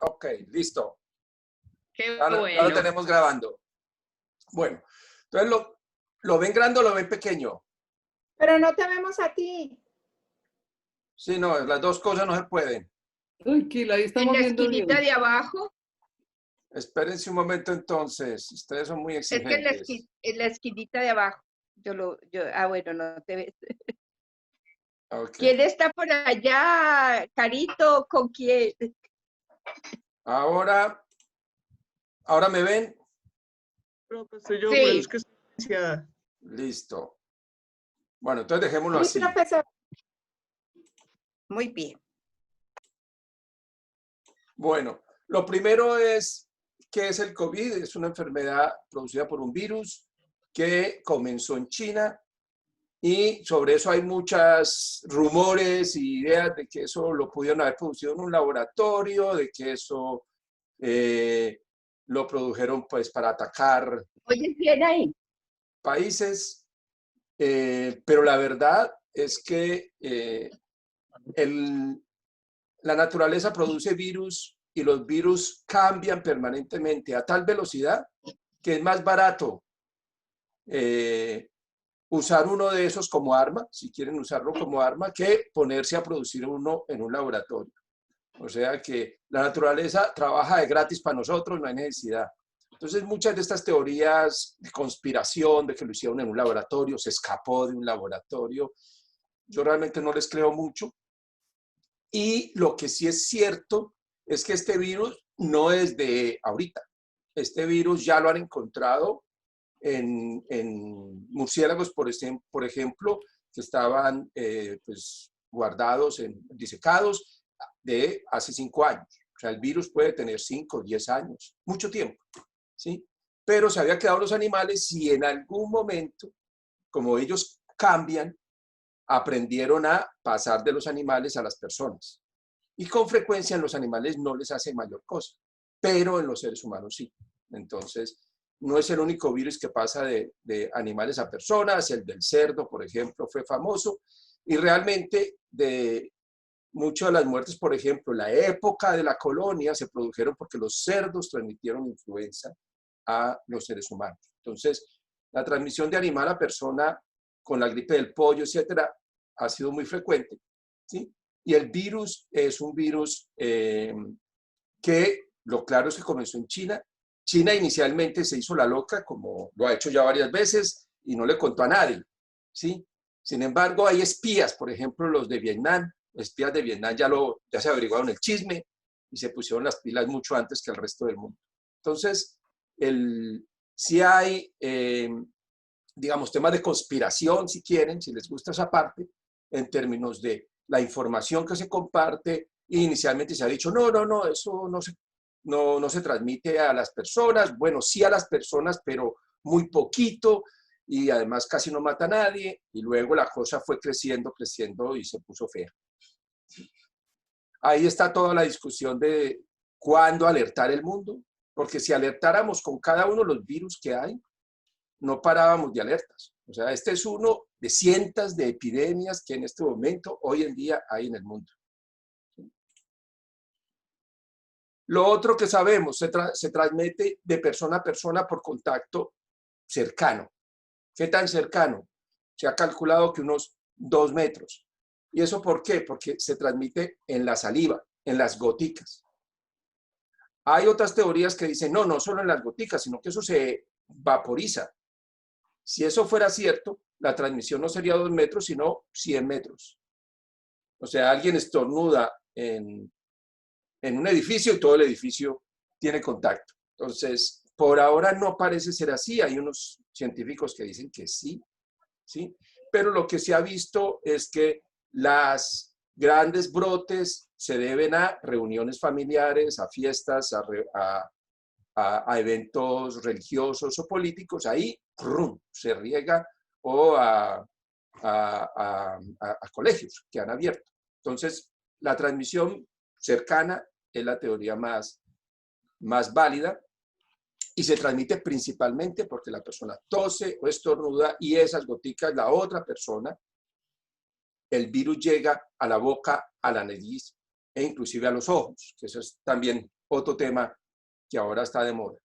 Ok, listo. Qué Ya lo bueno. tenemos grabando. Bueno, entonces ¿lo ven grande o lo ven pequeño? Pero no te vemos a ti. Sí, no, las dos cosas no se pueden. Tranquila, ahí En estamos la viendo bien. esquinita de abajo, Espérense un momento entonces. Ustedes son muy es que exigentes. en la esquinita de abajo. Bueno, no te ves. Ok. ¿Quién está por allá, Carito? ¿Con quién? Ahora me ven. Profe, soy yo, Sí. pero es que estoy silenciada. Listo. Bueno, entonces dejémoslo Sí, así. profesor. Muy bien. Bueno, lo primero es, ¿qué es el COVID? Es una enfermedad producida por un virus que comenzó en China y sobre eso hay muchos rumores y ideas de que eso lo pudieron haber producido en un laboratorio, de que eso lo produjeron pues para atacar ¿Oyes bien ahí? países, pero la verdad es que la naturaleza produce virus y los virus cambian permanentemente a tal velocidad que es más barato usar uno de esos como arma, si quieren usarlo como arma, que ponerse a producir uno en un laboratorio. O sea que la naturaleza trabaja de gratis para nosotros, no hay necesidad. Entonces muchas de estas teorías de conspiración, de que lo hicieron en un laboratorio, se escapó de un laboratorio, yo realmente no les creo mucho. Y lo que sí es cierto es que este virus no es de ahorita. Este virus ya lo han encontrado en murciélagos, por ejemplo, que estaban pues, guardados, disecados de hace 5 años. O sea, el virus puede tener 5 o 10 años, mucho tiempo, ¿sí? Pero se había quedado los animales y en algún momento, como ellos cambian, aprendieron a pasar de los animales a las personas. Y con frecuencia en los animales no les hace mayor cosa, pero en los seres humanos sí. Entonces, no es el único virus que pasa de animales a personas. El del cerdo, por ejemplo, fue famoso. Y realmente de muchas de las muertes, por ejemplo, en la época de la colonia, se produjeron porque los cerdos transmitieron influenza a los seres humanos. Entonces, la transmisión de animal a persona con la gripe del pollo, etcétera, ha sido muy frecuente, ¿sí? Y el virus es un virus que lo claro es que comenzó en China. China inicialmente se hizo la loca, como lo ha hecho ya varias veces, y no le contó a nadie, ¿sí? Sin embargo, hay espías, por ejemplo, los de Vietnam, espías de Vietnam ya se averiguaron el chisme y se pusieron las pilas mucho antes que el resto del mundo. Entonces, si hay, digamos, temas de conspiración, si quieren, si les gusta esa parte, en términos de la información que se comparte, y inicialmente se ha dicho, no, eso no se transmite a las personas, bueno, sí a las personas, pero muy poquito, y además casi no mata a nadie, y luego la cosa fue creciendo y se puso fea. Ahí está toda la discusión de cuándo alertar el mundo, porque si alertáramos con cada uno de los virus que hay, no parábamos de alertas. O sea, este es uno de cientos de epidemias que en este momento, hoy en día, hay en el mundo. Lo otro que sabemos, se transmite de persona a persona por contacto cercano. ¿Qué tan cercano? Se ha calculado que unos 2 metros. ¿Y eso por qué? Porque se transmite en la saliva, en las goticas. Hay otras teorías que dicen, no solo en las goticas, sino que eso se vaporiza. Si eso fuera cierto, la transmisión no sería 2 metros, sino 100 metros. O sea, alguien estornuda en un edificio y todo el edificio tiene contacto. Entonces, por ahora no parece ser así. Hay unos científicos que dicen que sí, ¿sí? Pero lo que se ha visto es que las grandes brotes se deben a reuniones familiares, a fiestas, a eventos religiosos o políticos. Ahí ¡prum!, se riega, o a colegios que han abierto. Entonces, la transmisión cercana es la teoría más válida, y se transmite principalmente porque la persona tose o estornuda y esas goticas, la otra persona, el virus llega a la boca, a la nariz e inclusive a los ojos, que eso es también otro tema que ahora está de moda,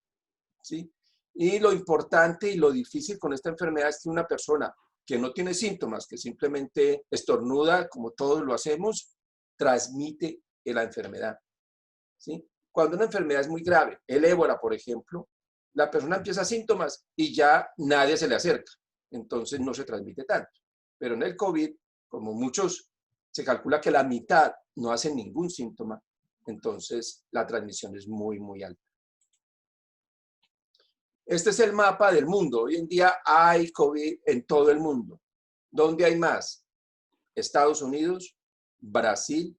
¿sí? Y lo importante y lo difícil con esta enfermedad es que una persona que no tiene síntomas, que simplemente estornuda, como todos lo hacemos, transmite la enfermedad, ¿sí? Cuando una enfermedad es muy grave, el ébola, por ejemplo, la persona empieza síntomas y ya nadie se le acerca, entonces no se transmite tanto. Pero en el COVID, como muchos, se calcula que la mitad no hacen ningún síntoma, entonces la transmisión es muy, muy alta. Este es el mapa del mundo. Hoy en día hay COVID en todo el mundo. ¿Dónde hay más? Estados Unidos, Brasil,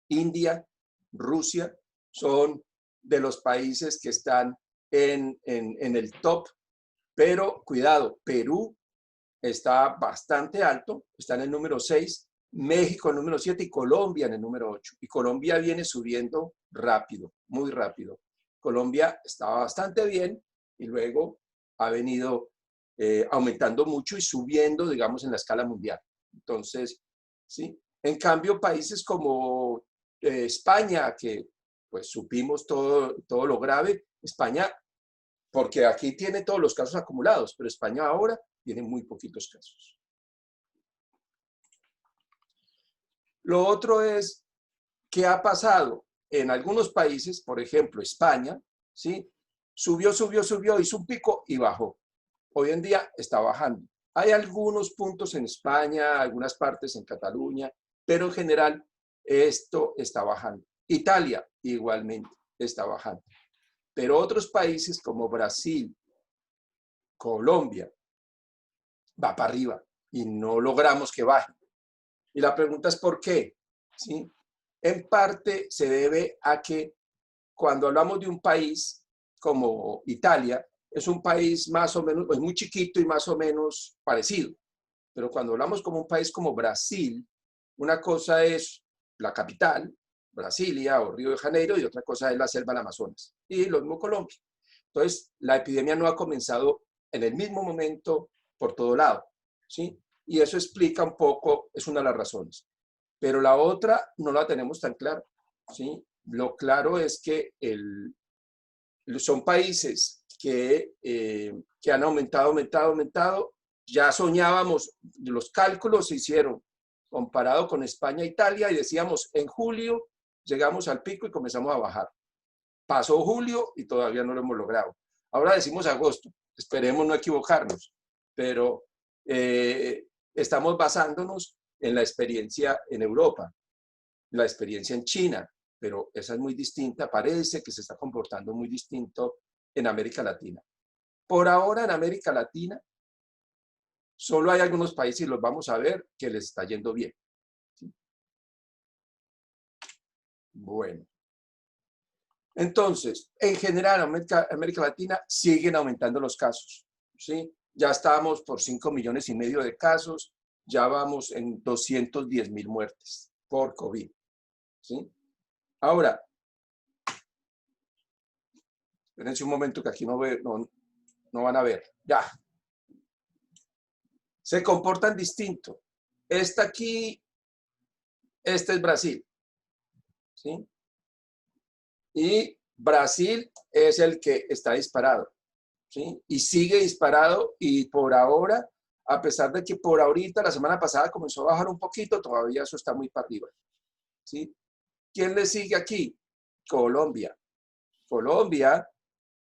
India, Rusia, son de los países que están en el top. Pero cuidado, Perú está bastante alto, está en el número 6, México en el número 7 y Colombia en el número 8. Y Colombia viene subiendo rápido, muy rápido. Colombia estaba bastante bien y luego ha venido aumentando mucho y subiendo, digamos, en la escala mundial. Entonces, ¿sí? En cambio, países como España, que pues supimos todo lo grave, España, porque aquí tiene todos los casos acumulados, pero España ahora tiene muy poquitos casos. Lo otro es, ¿qué ha pasado? En algunos países, por ejemplo, España, ¿sí? Subió, hizo un pico y bajó. Hoy en día está bajando. Hay algunos puntos en España, algunas partes en Cataluña, pero en general esto está bajando. Italia igualmente está bajando. Pero otros países como Brasil, Colombia, va para arriba y no logramos que baje. Y la pregunta es ¿por qué? ¿Sí? En parte se debe a que cuando hablamos de un país como Italia, es un país más o menos, pues muy chiquito y más o menos parecido. Pero cuando hablamos como un país como Brasil, una cosa es la capital, Brasilia o Río de Janeiro, y otra cosa es la selva del Amazonas. Y lo mismo Colombia. Entonces, la epidemia no ha comenzado en el mismo momento por todo lado, ¿sí? Y eso explica un poco, es una de las razones. Pero la otra no la tenemos tan clara, ¿sí? Lo claro es que son países que han aumentado. Ya soñábamos, los cálculos se hicieron comparado con España e Italia y decíamos, en julio llegamos al pico y comenzamos a bajar. Pasó julio y todavía no lo hemos logrado. Ahora decimos agosto, esperemos no equivocarnos, pero estamos basándonos en la experiencia en Europa, la experiencia en China, pero esa es muy distinta, parece que se está comportando muy distinto en América Latina. Por ahora en América Latina, solo hay algunos países, y los vamos a ver, que les está yendo bien. ¿Sí? Bueno. Entonces, en general, América Latina siguen aumentando los casos, ¿sí? Ya estamos por 5,5 millones de casos, ya vamos en 210,000 muertes por COVID, ¿sí? Ahora, espérense un momento que aquí no van a ver, ya. Se comportan distinto. Esta aquí, este es Brasil, ¿sí? Y Brasil es el que está disparado, ¿sí? Y sigue disparado y por ahora, a pesar de que por ahorita, la semana pasada comenzó a bajar un poquito, todavía eso está muy para arriba, ¿sí? ¿Quién le sigue aquí? Colombia. Colombia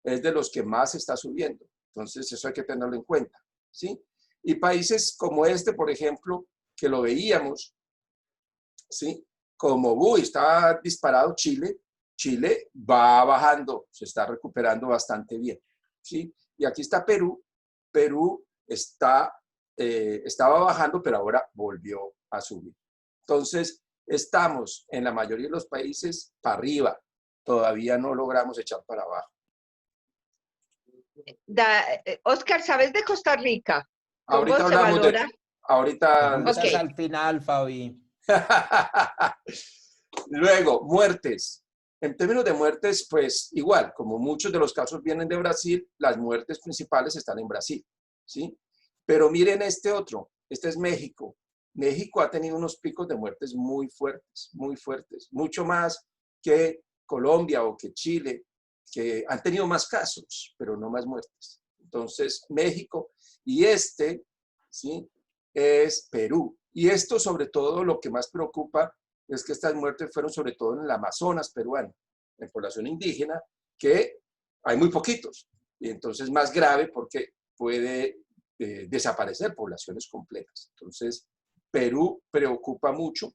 es de los que más está subiendo, entonces eso hay que tenerlo en cuenta, ¿sí? Y países como este, por ejemplo, que lo veíamos, ¿sí? Como está disparado Chile, Chile va bajando, se está recuperando bastante bien, ¿sí? Y aquí está Perú. Perú estaba bajando, pero ahora volvió a subir. Entonces, estamos en la mayoría de los países para arriba. Todavía no logramos echar para abajo. Oscar, ¿sabes de Costa Rica? ¿Cómo Ahorita se hablamos valora? ahorita. Ok. Al final, Fabi. Luego, muertes. En términos de muertes, pues igual, como muchos de los casos vienen de Brasil, las muertes principales están en Brasil, ¿sí? Pero miren este otro, este es México. México ha tenido unos picos de muertes muy fuertes, mucho más que Colombia o que Chile, que han tenido más casos, pero no más muertes. Entonces, México y ¿sí? Es Perú. Y esto, sobre todo, lo que más preocupa es que estas muertes fueron sobre todo en el Amazonas peruano, en población indígena, que hay muy poquitos. Y entonces más grave porque puede desaparecer poblaciones completas. Entonces, Perú preocupa mucho.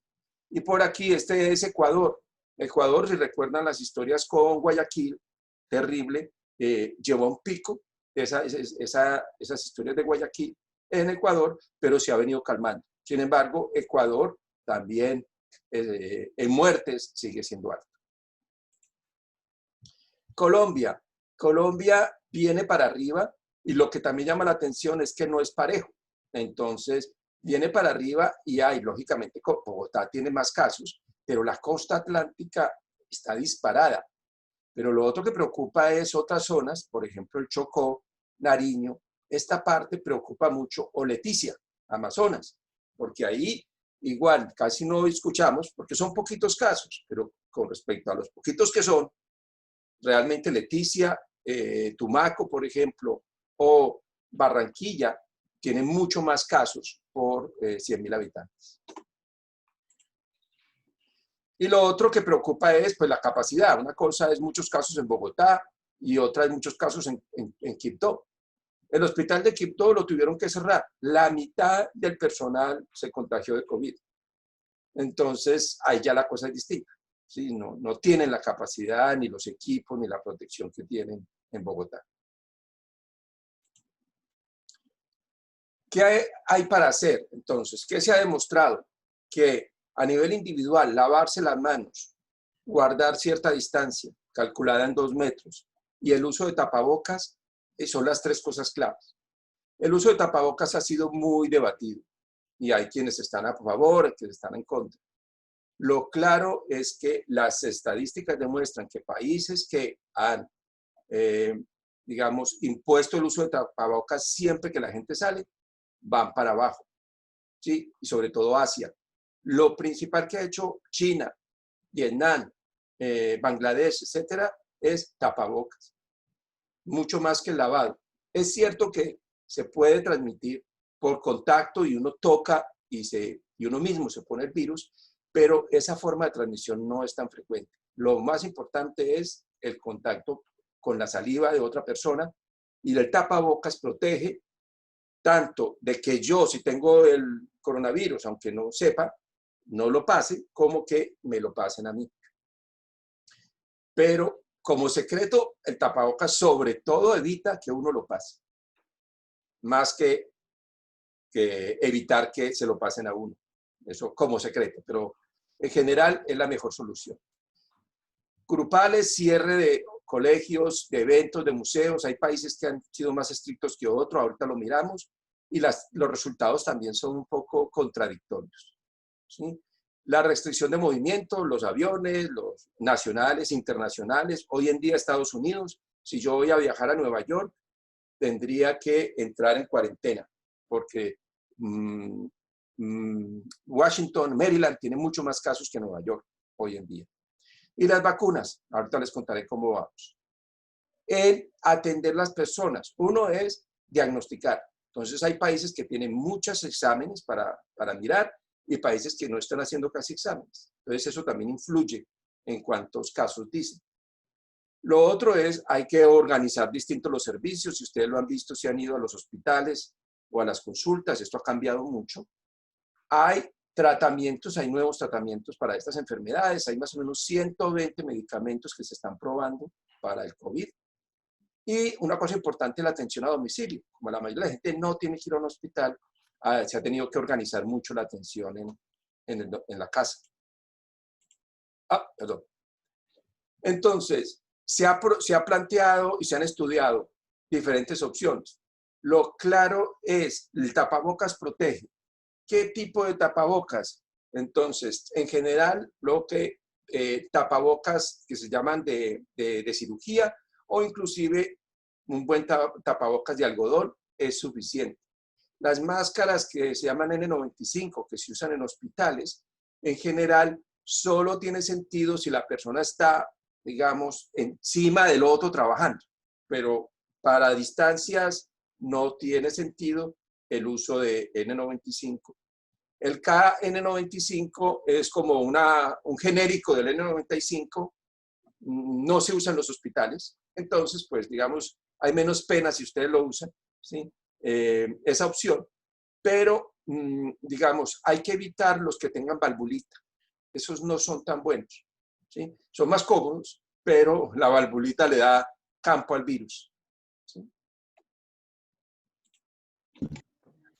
Y por aquí, este es Ecuador. Ecuador, si recuerdan las historias con Guayaquil, terrible, llevó a un pico esas historias de Guayaquil en Ecuador, pero se ha venido calmando. Sin embargo, Ecuador también en muertes sigue siendo alto. Colombia. Colombia viene para arriba y lo que también llama la atención es que no es parejo. Entonces, viene para arriba y hay, lógicamente, Bogotá tiene más casos, pero la costa atlántica está disparada. Pero lo otro que preocupa es otras zonas, por ejemplo, el Chocó, Nariño. Esta parte preocupa mucho, o Leticia, Amazonas, porque ahí igual casi no escuchamos, porque son poquitos casos, pero con respecto a los poquitos que son, realmente Leticia, Tumaco, por ejemplo, o Barranquilla, tienen mucho más casos por 100.000 habitantes. Y lo otro que preocupa es pues, la capacidad. Una cosa es muchos casos en Bogotá y otra es muchos casos en Quibdó. El hospital de Quibdó lo tuvieron que cerrar. La mitad del personal se contagió de COVID. Entonces, ahí ya la cosa es distinta. ¿Sí? No tienen la capacidad, ni los equipos, ni la protección que tienen en Bogotá. ¿Qué hay para hacer? Entonces, ¿qué se ha demostrado? Que a nivel individual, lavarse las manos, guardar cierta distancia, calculada en 2 metros, y el uso de tapabocas son las 3 cosas claves. El uso de tapabocas ha sido muy debatido y hay quienes están a favor, quienes están en contra. Lo claro es que las estadísticas demuestran que países que han, digamos, impuesto el uso de tapabocas siempre que la gente sale, van para abajo, ¿sí? Y sobre todo Asia. Lo principal que ha hecho China, Vietnam, Bangladesh, etcétera, es tapabocas. Mucho más que el lavado. Es cierto que se puede transmitir por contacto y uno toca y uno mismo se pone el virus, pero esa forma de transmisión no es tan frecuente. Lo más importante es el contacto con la saliva de otra persona y el tapabocas protege tanto de que yo, si tengo el coronavirus, aunque no sepa, no lo pase, como que me lo pasen a mí. Pero como secreto, el tapabocas sobre todo evita que uno lo pase, más que evitar que se lo pasen a uno. Eso como secreto, pero en general es la mejor solución. Grupales, cierre de colegios, de eventos, de museos. Hay países que han sido más estrictos que otros, ahorita lo miramos, y los resultados también son un poco contradictorios, ¿sí? La restricción de movimiento, los aviones, los nacionales, internacionales. Hoy en día Estados Unidos, si yo voy a viajar a Nueva York, tendría que entrar en cuarentena, porque Washington, Maryland, tiene mucho más casos que Nueva York hoy en día. Y las vacunas, ahorita les contaré cómo vamos. En atender las personas, uno es diagnosticar. Entonces hay países que tienen muchos exámenes para mirar y países que no están haciendo casi exámenes. Entonces eso también influye en cuántos casos dicen. Lo otro es, hay que organizar distintos los servicios. Si ustedes lo han visto, si han ido a los hospitales o a las consultas, esto ha cambiado mucho. Hay tratamientos, hay nuevos tratamientos para estas enfermedades. Hay más o menos 120 medicamentos que se están probando para el COVID. Y una cosa importante es la atención a domicilio. Como la mayoría de la gente no tiene que ir a un hospital, se ha tenido que organizar mucho la atención en la casa. Perdón. Entonces, se ha planteado y se han estudiado diferentes opciones. Lo claro es, el tapabocas protege. ¿Qué tipo de tapabocas? Entonces, en general, tapabocas que se llaman de cirugía o inclusive un buen tapabocas de algodón es suficiente. Las máscaras que se llaman N95, que se usan en hospitales, en general solo tiene sentido si la persona está digamos, encima del otro trabajando, pero para distancias no tiene sentido el uso de N95. El KN95 es como un genérico del N95, no se usa en los hospitales, entonces, pues, digamos, hay menos pena si ustedes lo usan, ¿sí? Esa opción, pero, digamos, hay que evitar los que tengan valvulita. Esos no son tan buenos, ¿sí? Son más cómodos, pero la valvulita le da campo al virus, ¿sí?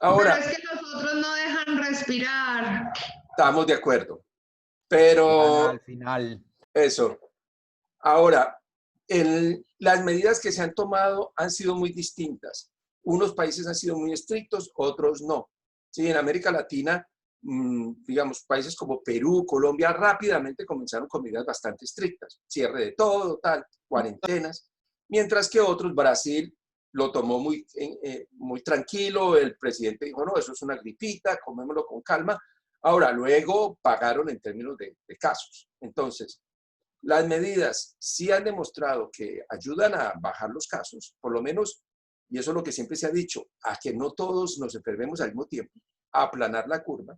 Ahora, Pero es que los otros no dejan respirar. estamos de acuerdo, pero Al final. eso. Ahora, las medidas que se han tomado han sido muy distintas. Unos países han sido muy estrictos, otros no. Sí, en América Latina, digamos, países como Perú, Colombia, rápidamente comenzaron con medidas bastante estrictas. Cierre de todo, tal, cuarentenas. Mientras que otros, Brasil, lo tomó muy tranquilo. El presidente dijo, no, eso es una gripita, comémoslo con calma. Ahora, luego pagaron en términos de casos. Entonces, las medidas sí han demostrado que ayudan a bajar los casos, por lo menos, y eso es lo que siempre se ha dicho, a que no todos nos enfermemos al mismo tiempo, a aplanar la curva.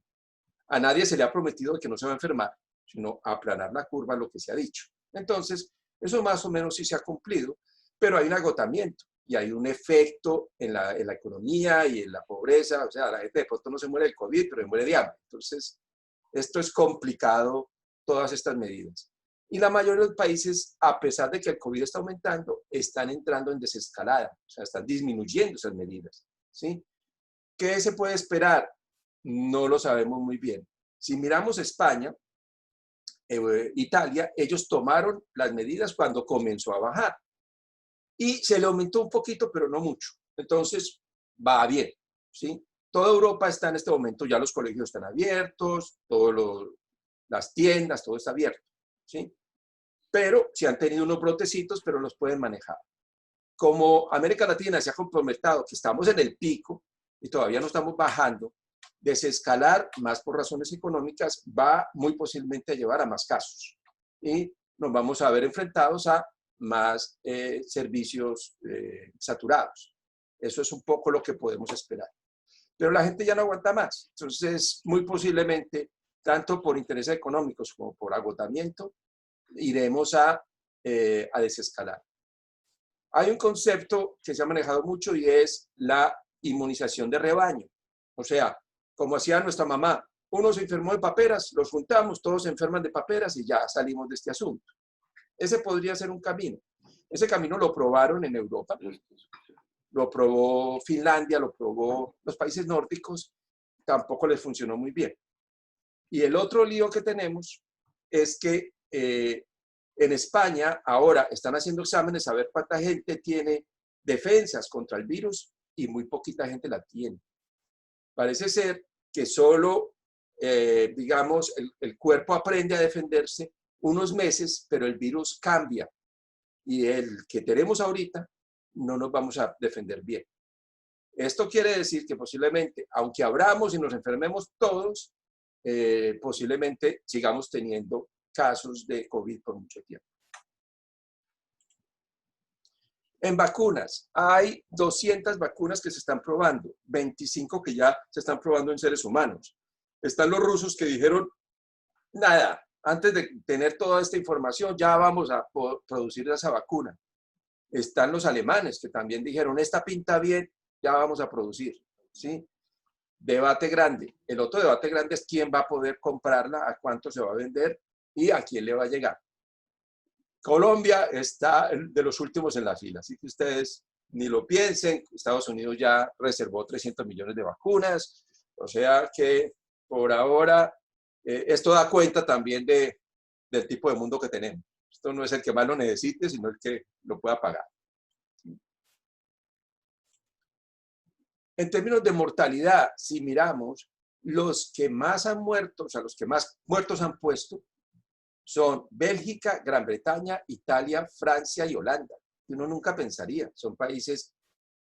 A nadie se le ha prometido que no se va a enfermar, sino a aplanar la curva, lo que se ha dicho. Entonces, eso más o menos sí se ha cumplido, pero hay un agotamiento y hay un efecto en la economía y en la pobreza. O sea, la gente de pronto no se muere de COVID, pero se muere de hambre. Entonces, esto es complicado, todas estas medidas. Y la mayoría de los países, a pesar de que el COVID está aumentando, están entrando en desescalada, o sea, están disminuyendo esas medidas, ¿sí? ¿Qué se puede esperar? No lo sabemos muy bien. Si miramos España, Italia, ellos tomaron las medidas cuando comenzó a bajar. Y se le aumentó un poquito, pero no mucho. Entonces, va bien, ¿sí? Toda Europa está en este momento, ya los colegios están abiertos, las tiendas, todo está abierto, ¿sí? Pero sí han tenido unos brotecitos, pero los pueden manejar. Como América Latina se ha comprometido que estamos en el pico y todavía no estamos bajando, desescalar, más por razones económicas, va muy posiblemente a llevar a más casos. Y nos vamos a ver enfrentados a más servicios saturados. Eso es un poco lo que podemos esperar. Pero la gente ya no aguanta más. Entonces, muy posiblemente, tanto por intereses económicos como por agotamiento, iremos a desescalar. Hay un concepto que se ha manejado mucho y es la inmunización de rebaño. O sea, como hacía nuestra mamá, uno se enfermó de paperas, los juntamos, todos se enferman de paperas y ya salimos de este asunto. Ese podría ser un camino. Ese camino lo probaron en Europa, lo probó Finlandia, lo probó los países nórdicos, tampoco les funcionó muy bien. Y el otro lío que tenemos es que en España ahora están haciendo exámenes a ver cuánta gente tiene defensas contra el virus y muy poquita gente la tiene. Parece ser que solo, digamos, el cuerpo aprende a defenderse unos meses, pero el virus cambia. Y el que tenemos ahorita no nos vamos a defender bien. Esto quiere decir que posiblemente, aunque abramos y nos enfermemos todos, posiblemente sigamos teniendo casos de COVID por mucho tiempo. En vacunas, hay 200 vacunas que se están probando, 25 que ya se están probando en seres humanos. Están los rusos que dijeron, nada, antes de tener toda esta información ya vamos a producir esa vacuna. Están los alemanes que también dijeron, esta pinta bien, ya vamos a producir, ¿sí? Debate grande. El otro debate grande es quién va a poder comprarla, a cuánto se va a vender y a quién le va a llegar. Colombia está de los últimos en la fila, así que ustedes ni lo piensen. Estados Unidos ya reservó 300 millones de vacunas, o sea que por ahora esto da cuenta también del tipo de mundo que tenemos. Esto no es el que más lo necesite, sino el que lo pueda pagar. En términos de mortalidad, si miramos, los que más han muerto, o sea, los que más muertos han puesto, son Bélgica, Gran Bretaña, Italia, Francia y Holanda. Uno nunca pensaría, son países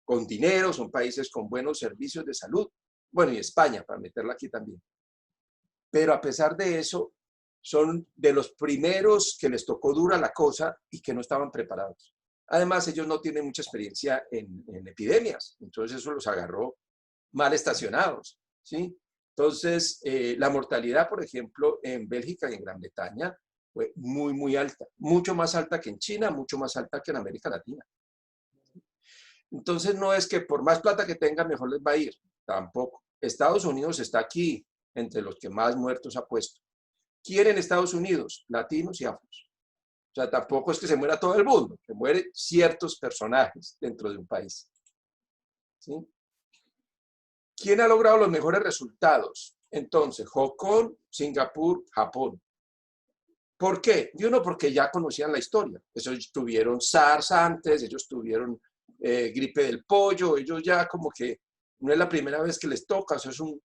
con dinero, son países con buenos servicios de salud. Bueno, y España, para meterla aquí también. Pero a pesar de eso, son de los primeros que les tocó dura la cosa y que no estaban preparados. Además, ellos no tienen mucha experiencia en epidemias, entonces eso los agarró mal estacionados, ¿sí? Entonces, la mortalidad, por ejemplo, en Bélgica y en Gran Bretaña fue muy, muy alta, mucho más alta que en China, mucho más alta que en América Latina. Entonces, no es que por más plata que tengan, mejor les va a ir, tampoco. Estados Unidos está aquí, entre los que más muertos ha puesto. ¿Quién en Estados Unidos? Latinos y afros. O sea, tampoco es que se muera todo el mundo, se mueren ciertos personajes dentro de un país. ¿Sí? ¿Quién ha logrado los mejores resultados? Entonces, Hong Kong, Singapur, Japón. ¿Por qué? Y uno, porque ya conocían la historia. Ellos tuvieron SARS antes, ellos tuvieron gripe del pollo, ellos ya como que no es la primera vez que les toca, eso es un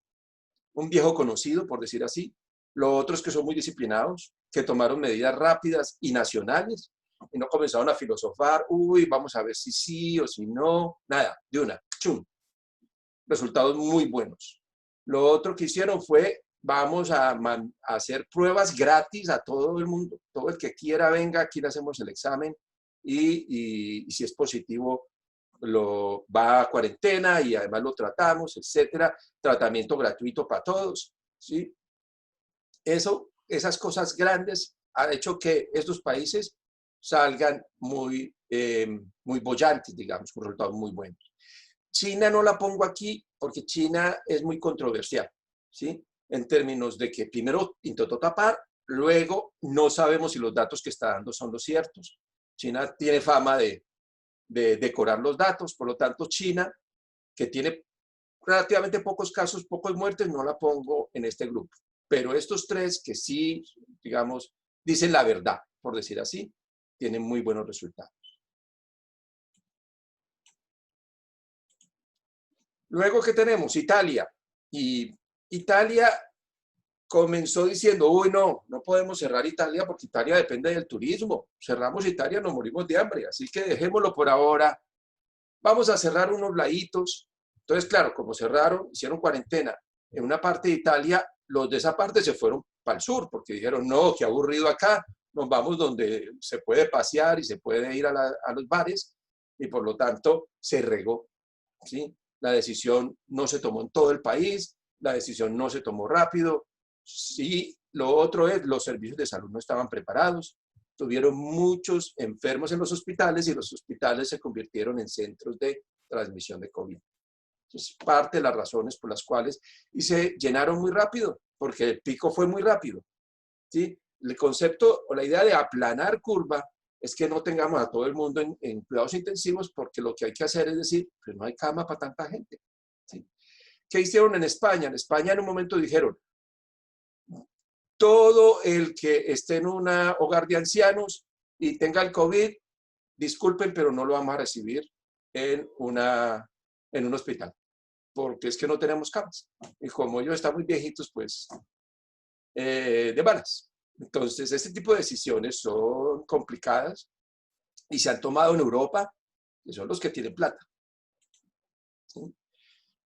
viejo conocido, por decir así. Lo otro es que son muy disciplinados, que tomaron medidas rápidas y nacionales, y no comenzaron a filosofar, uy, vamos a ver si sí o si no, nada, de una, chum. Resultados muy buenos. Lo otro que hicieron fue, vamos a hacer pruebas gratis a todo el mundo, todo el que quiera venga, aquí le hacemos el examen, y si es positivo, lo va a cuarentena y además lo tratamos, etcétera. Tratamiento gratuito para todos, ¿sí? Esas cosas grandes han hecho que estos países salgan muy bollantes, digamos, con resultados muy buenos. China no la pongo aquí porque China es muy controversial, ¿sí? En términos de que primero intentó tapar, luego no sabemos si los datos que está dando son los ciertos. China tiene fama de decorar los datos, por lo tanto China, que tiene relativamente pocos casos, pocas muertes, no la pongo en este grupo. Pero estos tres que sí, digamos, dicen la verdad, por decir así, tienen muy buenos resultados. Luego, ¿qué tenemos? Italia. Y Italia comenzó diciendo, uy, no podemos cerrar Italia porque Italia depende del turismo. Cerramos Italia, nos morimos de hambre, así que dejémoslo por ahora. Vamos a cerrar unos laditos. Entonces, claro, como cerraron, hicieron cuarentena en una parte de Italia, los de esa parte se fueron para el sur porque dijeron, no, qué aburrido acá, nos vamos donde se puede pasear y se puede ir a los bares, y por lo tanto se regó, ¿sí? La decisión no se tomó en todo el país, la decisión no se tomó rápido. Sí, lo otro es, los servicios de salud no estaban preparados, tuvieron muchos enfermos en los hospitales y los hospitales se convirtieron en centros de transmisión de COVID. Es parte de las razones por las cuales, y se llenaron muy rápido, porque el pico fue muy rápido, ¿sí? El concepto o la idea de aplanar curva es que no tengamos a todo el mundo en cuidados intensivos, porque lo que hay que hacer es decir, pues no hay cama para tanta gente, ¿sí? ¿Qué hicieron en España? En España en un momento dijeron, todo el que esté en un hogar de ancianos y tenga el COVID, disculpen, pero no lo vamos a recibir en un hospital, porque es que no tenemos camas. Y como ellos están muy viejitos, pues, de malas. Entonces, este tipo de decisiones son complicadas y se han tomado en Europa, que son los que tienen plata. ¿Sí?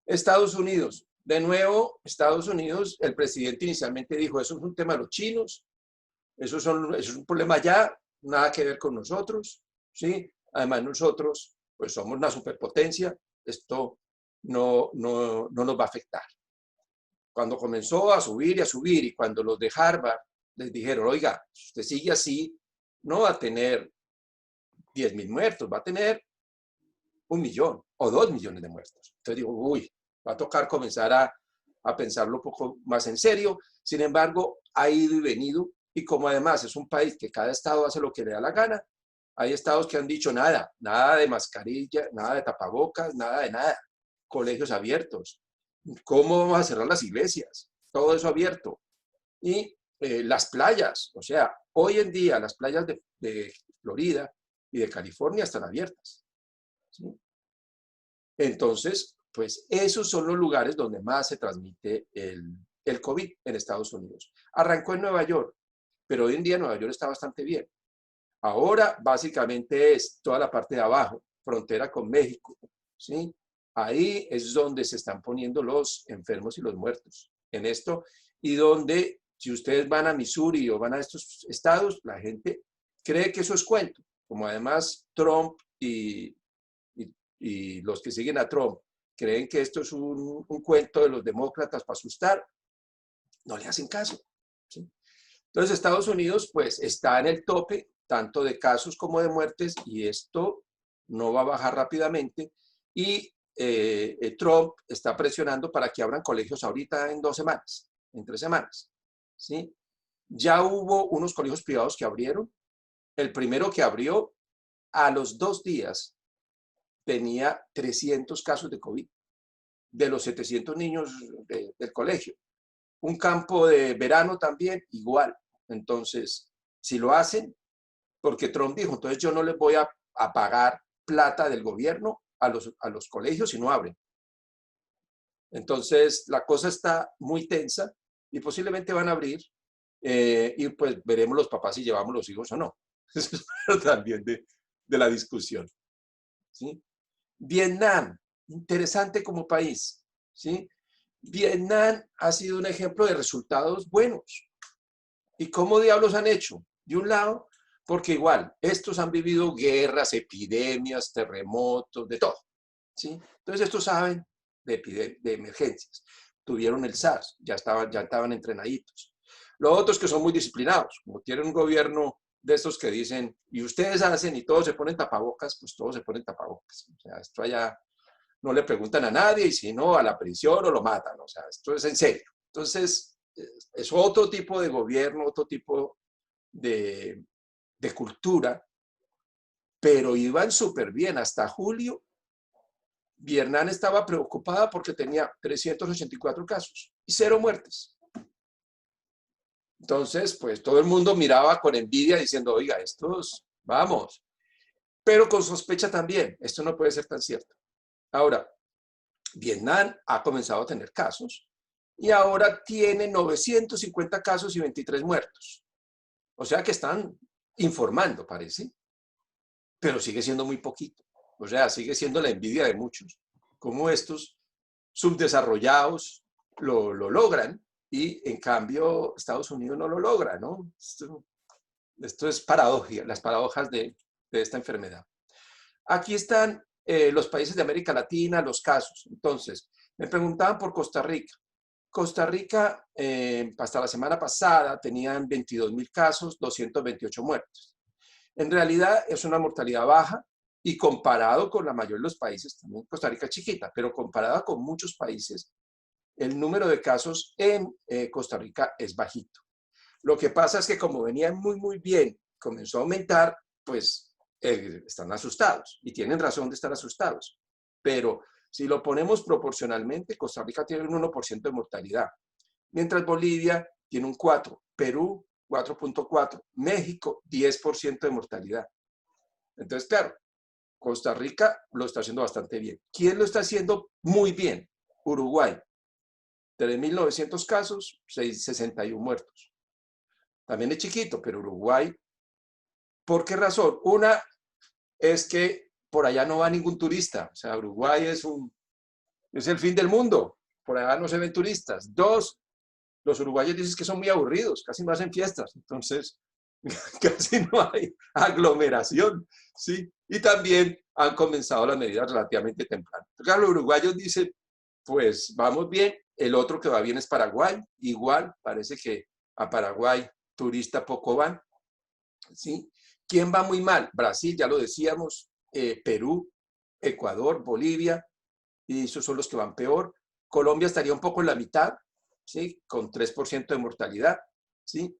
Estados Unidos. De nuevo, Estados Unidos, el presidente inicialmente dijo, eso es un tema de los chinos, eso es un problema ya, nada que ver con nosotros, ¿sí? Además, nosotros, pues somos una superpotencia, esto no nos va a afectar. Cuando comenzó a subir y cuando los de Harvard les dijeron, oiga, si usted sigue así, no va a tener 10.000 muertos, va a tener 1 millón o 2 millones de muertos. Entonces digo, uy, va a tocar comenzar a pensarlo un poco más en serio. Sin embargo, ha ido y venido, y como además es un país que cada estado hace lo que le da la gana, hay estados que han dicho nada de mascarilla, nada de tapabocas, nada de nada. Colegios abiertos. ¿Cómo vamos a cerrar las iglesias? Todo eso abierto. Y las playas, o sea, hoy en día las playas de Florida y de California están abiertas, ¿sí? Entonces, pues esos son los lugares donde más se transmite el COVID en Estados Unidos. Arrancó en Nueva York, pero hoy en día Nueva York está bastante bien. Ahora básicamente es toda la parte de abajo, frontera con México, ¿sí? Ahí es donde se están poniendo los enfermos y los muertos en esto, y donde Si ustedes van a Missouri o van a estos estados, la gente cree que eso es cuento. Como además Trump y los que siguen a Trump creen que esto es un cuento de los demócratas para asustar, no le hacen caso, ¿sí? Entonces Estados Unidos pues está en el tope tanto de casos como de muertes y esto no va a bajar rápidamente y Trump está presionando para que abran colegios ahorita en 2 semanas, en 3 semanas, ¿sí? Ya hubo unos colegios privados que abrieron. El primero que abrió, a los 2 días, tenía 300 casos de COVID, de los 700 niños del colegio. Un campo de verano también, igual. Entonces, si lo hacen, porque Trump dijo, entonces yo no les voy a pagar plata del gobierno a los colegios si no abren. Entonces, la cosa está muy tensa y posiblemente van a abrir y pues veremos los papás si llevamos los hijos o no. Eso es parte también de la discusión, ¿sí? Vietnam, interesante como país, ¿sí? Vietnam ha sido un ejemplo de resultados buenos. ¿Y cómo diablos han hecho? De un lado, porque igual, estos han vivido guerras, epidemias, terremotos, de todo, ¿sí? Entonces estos saben de emergencias. Tuvieron el SARS, ya estaban entrenaditos. Los otros que son muy disciplinados, como tienen un gobierno de estos que dicen, y ustedes hacen y todos se ponen tapabocas, pues todos se ponen tapabocas. O sea, esto allá no le preguntan a nadie y si no, a la prisión o lo matan. O sea, esto es en serio. Entonces, es otro tipo de gobierno, otro tipo de cultura, pero iban súper bien. Hasta julio, Vietnam estaba preocupada porque tenía 384 casos y 0 muertes. Entonces, pues todo el mundo miraba con envidia diciendo, oiga, estos, vamos. Pero con sospecha también, esto no puede ser tan cierto. Ahora, Vietnam ha comenzado a tener casos y ahora tiene 950 casos y 23 muertos. O sea que están informando, parece, pero sigue siendo muy poquito. O sea, sigue siendo la envidia de muchos. Como estos subdesarrollados lo logran y en cambio Estados Unidos no lo logra, ¿no? Esto es paradoja, las paradojas de esta enfermedad. Aquí están los países de América Latina, los casos. Entonces, me preguntaban por Costa Rica. Costa Rica, hasta la semana pasada, tenían 22.000 casos, 228 muertos. En realidad es una mortalidad baja y comparado con la mayoría de los países, también Costa Rica es chiquita, pero comparada con muchos países, el número de casos en Costa Rica es bajito. Lo que pasa es que como venían muy bien, comenzó a aumentar, pues están asustados y tienen razón de estar asustados. Pero si lo ponemos proporcionalmente, Costa Rica tiene un 1% de mortalidad, mientras Bolivia tiene un 4%, Perú 4.4%, México 10% de mortalidad. Entonces, claro, Costa Rica lo está haciendo bastante bien. ¿Quién lo está haciendo muy bien? Uruguay. 3.900 casos, 61 muertos. También es chiquito, pero Uruguay, ¿por qué razón? Una es que por allá no va ningún turista. O sea, Uruguay es el fin del mundo. Por allá no se ven turistas. 2, los uruguayos dicen que son muy aburridos, casi no hacen fiestas. Entonces, casi no hay aglomeración, ¿sí? Y también han comenzado las medidas relativamente temprano. Claro, los uruguayos dicen, pues vamos bien. El otro que va bien es Paraguay. Igual, parece que a Paraguay turista poco van, ¿sí? ¿Quién va muy mal? Brasil, ya lo decíamos, Perú, Ecuador, Bolivia, y esos son los que van peor. Colombia estaría un poco en la mitad, ¿sí? Con 3% de mortalidad, ¿sí?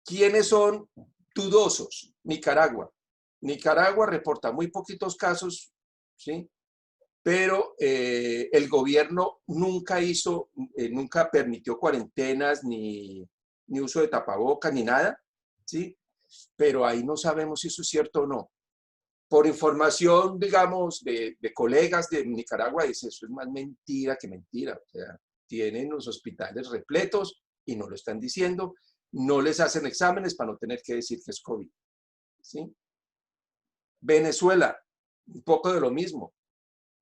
¿Quiénes son dudosos? Nicaragua. Nicaragua reporta muy poquitos casos, ¿sí? Pero el gobierno nunca permitió cuarentenas, ni uso de tapabocas, ni nada, ¿sí? Pero ahí no sabemos si eso es cierto o no. Por información, digamos, de colegas de Nicaragua, dice, eso es más mentira que mentira. O sea, tienen los hospitales repletos y no lo están diciendo, no les hacen exámenes para no tener que decir que es COVID, ¿sí? Venezuela, un poco de lo mismo.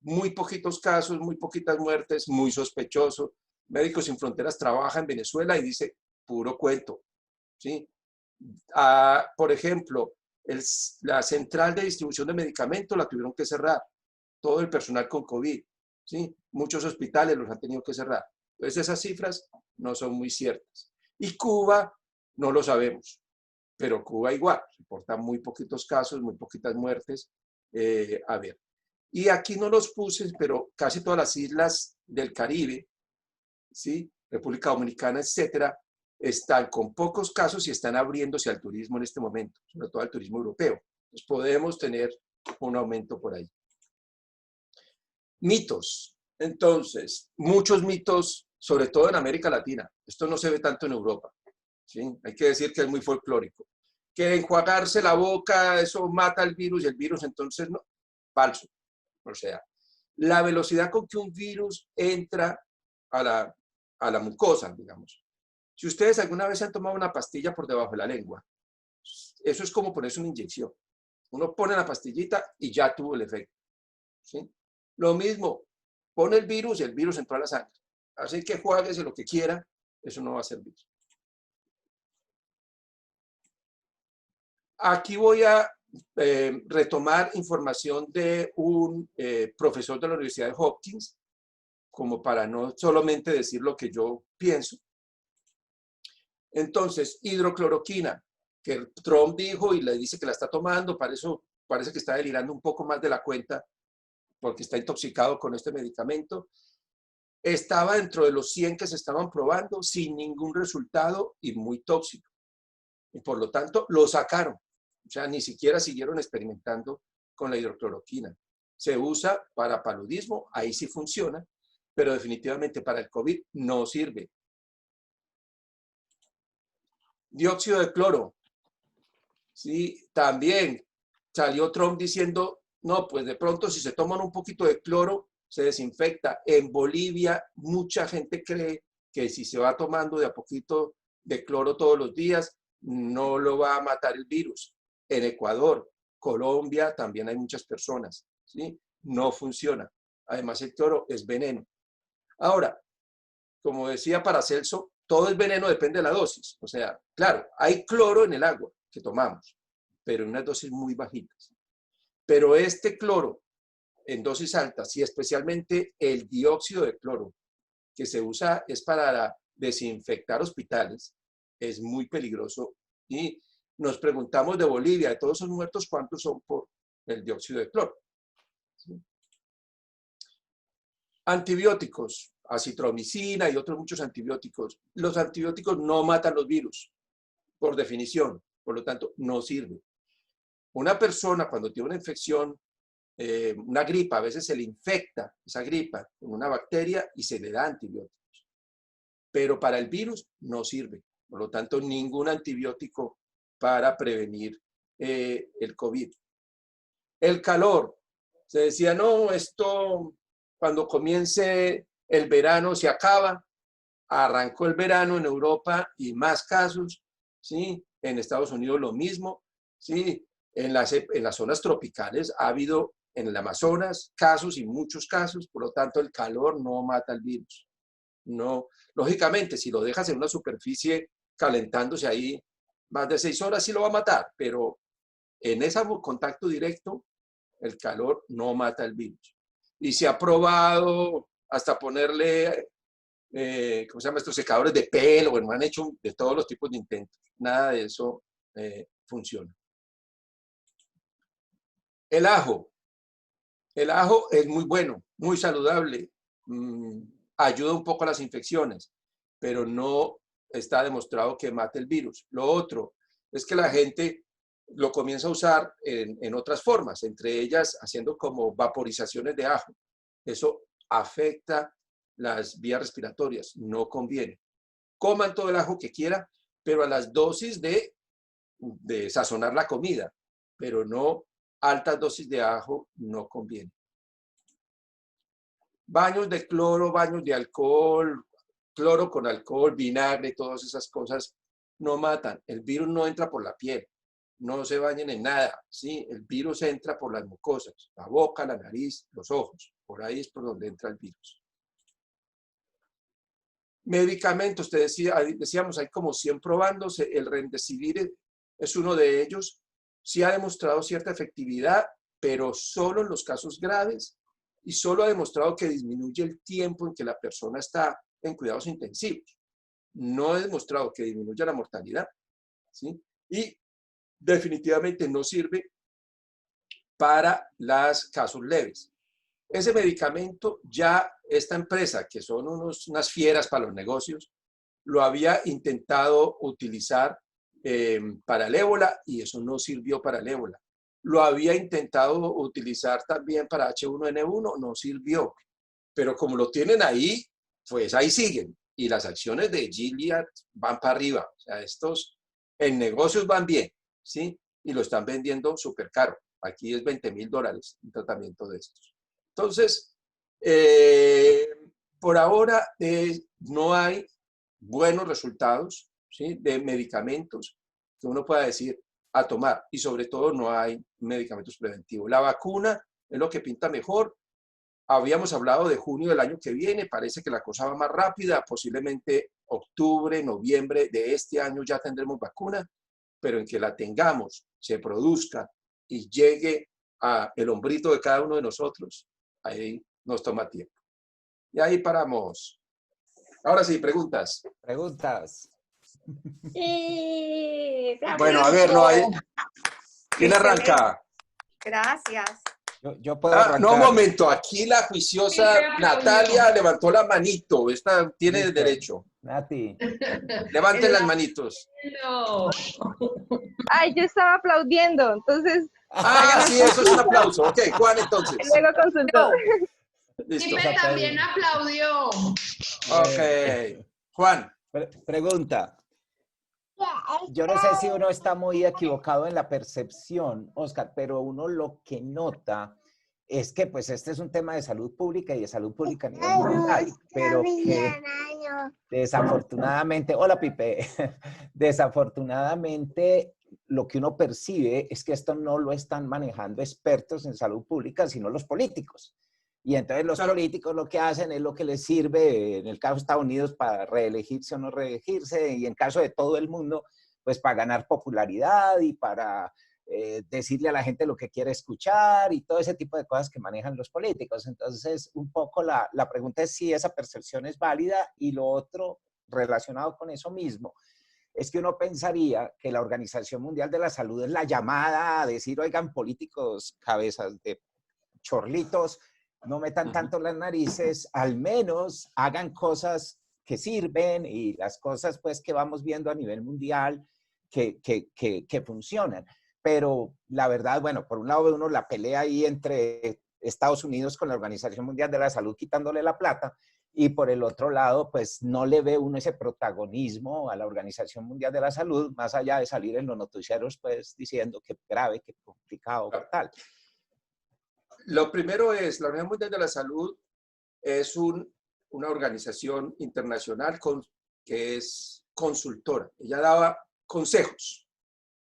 Muy poquitos casos, muy poquitas muertes, muy sospechoso. Médicos Sin Fronteras trabaja en Venezuela y dice, puro cuento, ¿sí? Por ejemplo, la central de distribución de medicamentos la tuvieron que cerrar, todo el personal con COVID, ¿sí? Muchos hospitales los han tenido que cerrar. Entonces esas cifras no son muy ciertas. Y Cuba no lo sabemos, pero Cuba igual, reporta muy poquitos casos, muy poquitas muertes. A ver, y aquí no los puse, pero casi todas las islas del Caribe, ¿sí? República Dominicana, etcétera, están con pocos casos y están abriéndose al turismo en este momento, sobre todo al turismo europeo. Entonces podemos tener un aumento por ahí. Mitos. Entonces, muchos mitos, sobre todo en América Latina. Esto no se ve tanto en Europa, ¿sí? Hay que decir que es muy folclórico. Que enjuagarse la boca, eso mata el virus y el virus entonces no. Falso. O sea, la velocidad con que un virus entra a la mucosa, digamos. Si ustedes alguna vez han tomado una pastilla por debajo de la lengua, eso es como ponerse una inyección. Uno pone la pastillita y ya tuvo el efecto, ¿sí? Lo mismo, pone el virus y el virus entró a la sangre. Así que juáguese lo que quiera, eso no va a servir. Aquí voy a retomar información de un profesor de la Universidad de Hopkins, como para no solamente decir lo que yo pienso. Entonces, hidrocloroquina, que Trump dijo y le dice que la está tomando, parece que está delirando un poco más de la cuenta porque está intoxicado con este medicamento. Estaba dentro de los 100 que se estaban probando sin ningún resultado y muy tóxico. Y por lo tanto, lo sacaron. O sea, ni siquiera siguieron experimentando con la hidrocloroquina. Se usa para paludismo, ahí sí funciona, pero definitivamente para el COVID no sirve. Dióxido de cloro. Sí, también salió Trump diciendo, no, pues de pronto si se toman un poquito de cloro, se desinfecta. En Bolivia, mucha gente cree que si se va tomando de a poquito de cloro todos los días, no lo va a matar el virus. En Ecuador, Colombia, también hay muchas personas, ¿sí? No funciona. Además, el cloro es veneno. Ahora, como decía Paracelso, todo es veneno, depende de la dosis. O sea, claro, hay cloro en el agua que tomamos, pero en unas dosis muy bajitas. Pero este cloro en dosis altas y especialmente el dióxido de cloro que se usa es para desinfectar hospitales, es muy peligroso. Y nos preguntamos de Bolivia, de todos esos muertos, ¿cuántos son por el dióxido de cloro? ¿Sí? Antibióticos, acitromicina y otros muchos antibióticos. Los antibióticos no matan los virus, por definición, por lo tanto, no sirven. Una persona cuando tiene una infección, una gripa, a veces se le infecta esa gripa con una bacteria y se le da antibióticos. Pero para el virus no sirve. Por lo tanto, ningún antibiótico para prevenir el COVID. El calor. Se decía, no, esto cuando comience el verano se acaba. Arrancó el verano en Europa y más casos, ¿sí? En Estados Unidos lo mismo, ¿sí? En las zonas tropicales ha habido en el Amazonas casos y muchos casos, por lo tanto el calor no mata el virus. No, lógicamente, si lo dejas en una superficie calentándose ahí más de 6 horas, sí lo va a matar, pero en ese contacto directo, el calor no mata el virus. Y se ha probado hasta ponerle, ¿cómo se llama? Estos secadores de pelo, bueno, han hecho de todos los tipos de intentos. Nada de eso funciona. El ajo. El ajo es muy bueno, muy saludable, ayuda un poco a las infecciones, pero no está demostrado que mate el virus. Lo otro es que la gente lo comienza a usar en otras formas, entre ellas haciendo como vaporizaciones de ajo. Eso afecta las vías respiratorias, no conviene. Coman todo el ajo que quieran, pero a las dosis de sazonar la comida, pero no altas dosis de ajo no conviene. Baños de cloro, baños de alcohol, cloro con alcohol, vinagre, todas esas cosas no matan. El virus no entra por la piel, no se bañen en nada, ¿sí? El virus entra por las mucosas, la boca, la nariz, los ojos. Por ahí es por donde entra el virus. Medicamentos, decíamos, hay como 100 probándose, el Remdesivir es uno de ellos, sí ha demostrado cierta efectividad, pero solo en los casos graves y solo ha demostrado que disminuye el tiempo en que la persona está en cuidados intensivos. No ha demostrado que disminuya la mortalidad, ¿sí? Y definitivamente no sirve para los casos leves. Ese medicamento ya esta empresa, que son unas fieras para los negocios, lo había intentado utilizar para el ébola y eso no sirvió para el ébola. Lo había intentado utilizar también para H1N1, no sirvió. Pero como lo tienen ahí, pues ahí siguen. Y las acciones de Gilead van para arriba. O sea, estos en negocios van bien, ¿sí? Y lo están vendiendo súper caro. Aquí es $20,000 un tratamiento de estos. Entonces, por ahora no hay buenos resultados, ¿sí?, de medicamentos que uno pueda decir a tomar, y sobre todo no hay medicamentos preventivos. La vacuna es lo que pinta mejor. Habíamos hablado de junio del año que viene, parece que la cosa va más rápida, posiblemente octubre, noviembre de este año ya tendremos vacuna, pero en que la tengamos, se produzca y llegue a el hombrito de cada uno de nosotros, ahí nos toma tiempo. Y ahí paramos. Ahora sí, preguntas. Preguntas. Y... Bueno, a ver, no hay. ¿Quién Excelente. arranca? Gracias. Yo puedo arrancar. No, un momento. Aquí la juiciosa Sí, aplaudió. Natalia levantó la manito. Esta tiene Listo. derecho. Nati. Levanten las manitos. No. Ay, yo estaba aplaudiendo, entonces Ah, sí, eso es un aplauso. Ok, Juan, entonces. luego consultó. Listo. Pipe también aplaudió. Ok. Juan. Pregunta. Yo no sé si uno está muy equivocado en la percepción, Oscar, pero uno lo que nota es que pues este es un tema de salud pública y de salud pública a nivel mundial, pero que desafortunadamente, hola Pipe, desafortunadamente lo que uno percibe es que esto no lo están manejando expertos en salud pública, sino los políticos. Y entonces los políticos lo que hacen es lo que les sirve, en el caso de Estados Unidos, para reelegirse o no reelegirse, y en caso de todo el mundo, pues para ganar popularidad y para decirle a la gente lo que quiere escuchar y todo ese tipo de cosas que manejan los políticos. Entonces, un poco la pregunta es si esa percepción es válida, y lo otro relacionado con eso mismo es que uno pensaría que la Organización Mundial de la Salud es la llamada a decir, oigan, políticos, cabezas de chorlitos, no metan tanto las narices, al menos hagan cosas que sirven y las cosas pues que vamos viendo a nivel mundial que funcionan. Pero la verdad, bueno, por un lado ve uno la pelea ahí entre Estados Unidos con la Organización Mundial de la Salud quitándole la plata, y por el otro lado, pues no le ve uno ese protagonismo a la Organización Mundial de la Salud, más allá de salir en los noticieros pues diciendo que grave, que complicado, que tal. Lo primero es, la Organización Mundial de la Salud es una organización internacional que es consultora. Ella daba consejos.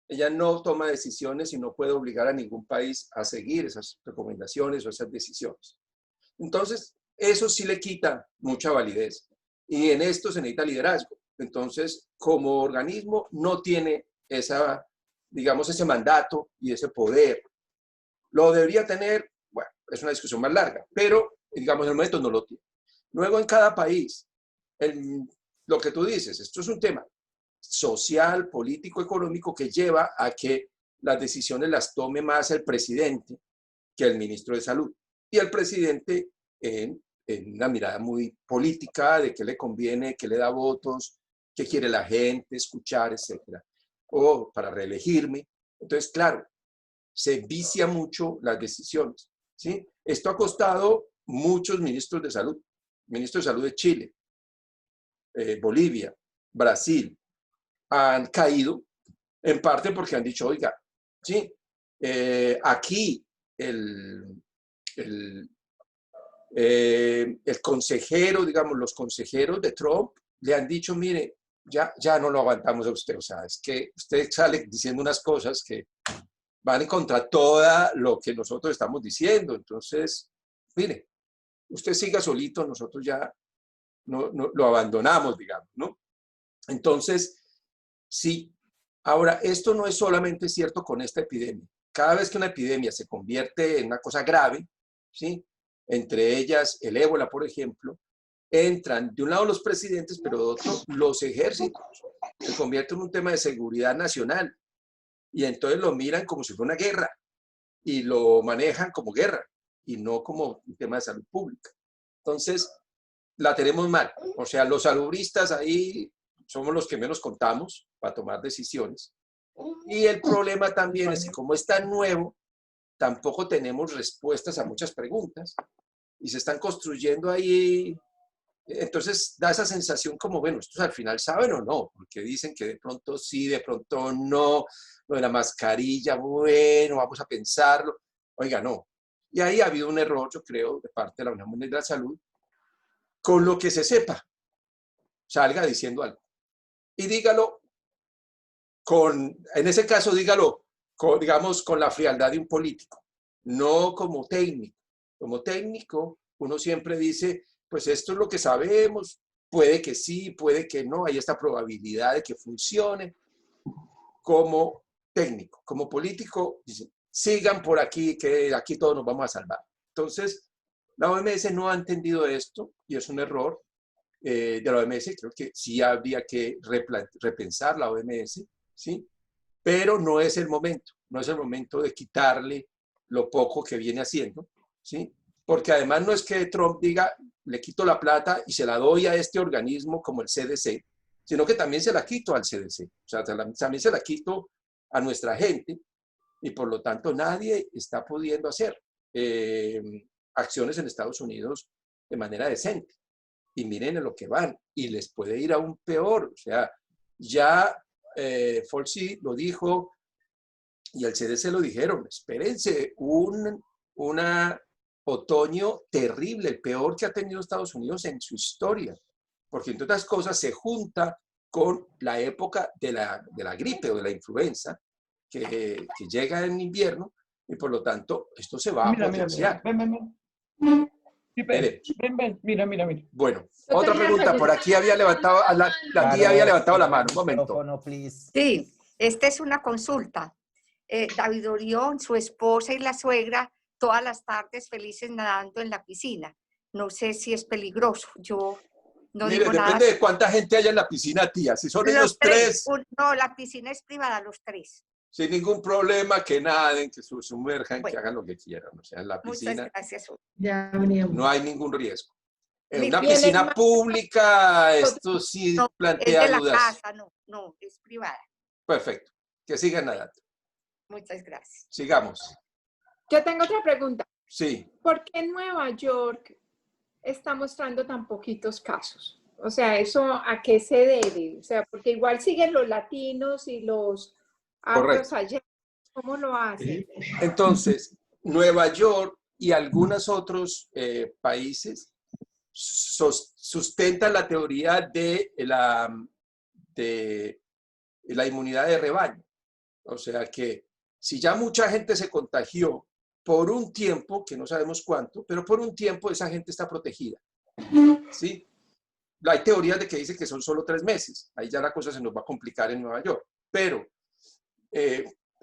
Ella no toma decisiones y no puede obligar a ningún país a seguir esas recomendaciones o esas decisiones. Entonces, eso sí le quita mucha validez. Y en esto se necesita liderazgo. Entonces, como organismo, no tiene digamos, ese mandato y ese poder. Lo debería tener, bueno, es una discusión más larga, pero, digamos, en el momento no lo tiene. Luego, en cada país, lo que tú dices, esto es un tema social, político, económico que lleva a que las decisiones las tome más el presidente que el ministro de Salud. Y el presidente en una mirada muy política de qué le conviene, qué le da votos, qué quiere la gente escuchar, etcétera. O para reelegirme. Entonces, claro, se vicia mucho las decisiones, ¿sí? Esto ha costado muchos ministros de salud. Ministro de Salud de Chile, Bolivia, Brasil, han caído, en parte porque han dicho, oiga, sí, aquí el consejero, digamos, los consejeros de Trump le han dicho, mire, ya no lo aguantamos a usted, o sea, es que usted sale diciendo unas cosas que van en contra todo lo que nosotros estamos diciendo, entonces, mire, usted siga solito, nosotros ya lo abandonamos, digamos, ¿no? Entonces, sí. Ahora, esto no es solamente cierto con esta epidemia. Cada vez que una epidemia se convierte en una cosa grave, ¿sí? Entre ellas el ébola, por ejemplo, entran de un lado los presidentes, pero de otro los ejércitos. Se convierte en un tema de seguridad nacional. Y entonces lo miran como si fuera una guerra y lo manejan como guerra y no como un tema de salud pública. Entonces, la tenemos mal. O sea, los salubristas ahí somos los que menos contamos para tomar decisiones. Y el problema también es que como es tan nuevo, tampoco tenemos respuestas a muchas preguntas y se están construyendo ahí. Entonces da esa sensación como, bueno, ¿estos al final saben o no? Porque dicen que de pronto sí, de pronto no. Lo de la mascarilla, bueno, vamos a pensarlo. Oiga, no. Y ahí ha habido un error, yo creo, de parte de la Unión Mundial de la Salud, con lo que se sepa, salga diciendo algo. Y dígalo en ese caso, dígalo, digamos, con la frialdad de un político, no como técnico. Como técnico, uno siempre dice, pues esto es lo que sabemos, puede que sí, puede que no, hay esta probabilidad de que funcione. Como técnico, como político, dicen, sigan por aquí, que aquí todos nos vamos a salvar. Entonces, la OMS no ha entendido esto y es un error de la OMS. Creo que sí habría que repensar la OMS, ¿sí? Pero no es el momento, no es el momento de quitarle lo poco que viene haciendo, ¿sí? Porque además no es que Trump diga, le quito la plata y se la doy a este organismo como el CDC, sino que también se la quito al CDC, o sea, también se la quito a nuestra gente y por lo tanto nadie está pudiendo hacer acciones en Estados Unidos de manera decente. Y miren en lo que van y les puede ir aún peor. O sea, ya Fauci lo dijo y el CDC lo dijeron, espérense, un otoño terrible, el peor que ha tenido Estados Unidos en su historia, porque entre otras cosas se junta con la época de la gripe o de la influenza que llega en invierno y por lo tanto esto se va a potenciar. Mira. Bueno, Yo otra tenía pregunta, por aquí había levantado, la tía había levantado la mano, un momento. Micrófono, please. Sí, esta es una consulta. David Orión, su esposa y la suegra, todas las tardes felices nadando en la piscina. No sé si es peligroso. Yo no Mire, digo nada. depende de cuánta gente haya en la piscina, tía. Si son ellos Los tres. tres, No, la piscina es privada, los tres. sin ningún problema, que naden, que se sumerjan, que Bueno. hagan lo que quieran. O sea, en la Muchas piscina gracias. Ya veníamos. no hay ningún riesgo. En Mira, una piscina más- pública, esto sí No, es plantea de la dudas. casa, no, es privada. Perfecto. Que sigan nadando. Muchas gracias. Sigamos. Yo tengo otra pregunta. Sí. ¿Por qué Nueva York está mostrando tan poquitos casos? O sea, ¿eso a qué se debe? O sea, porque igual siguen los latinos y los afros allá. ¿Cómo lo hacen? Entonces, Nueva York y algunos otros países sustentan la teoría de la inmunidad de rebaño. O sea que si ya mucha gente se contagió por un tiempo, que no sabemos cuánto, pero por un tiempo esa gente está protegida. ¿Sí? Hay teorías de que dicen que son solo 3 meses. Ahí ya la cosa se nos va a complicar en Nueva York. Pero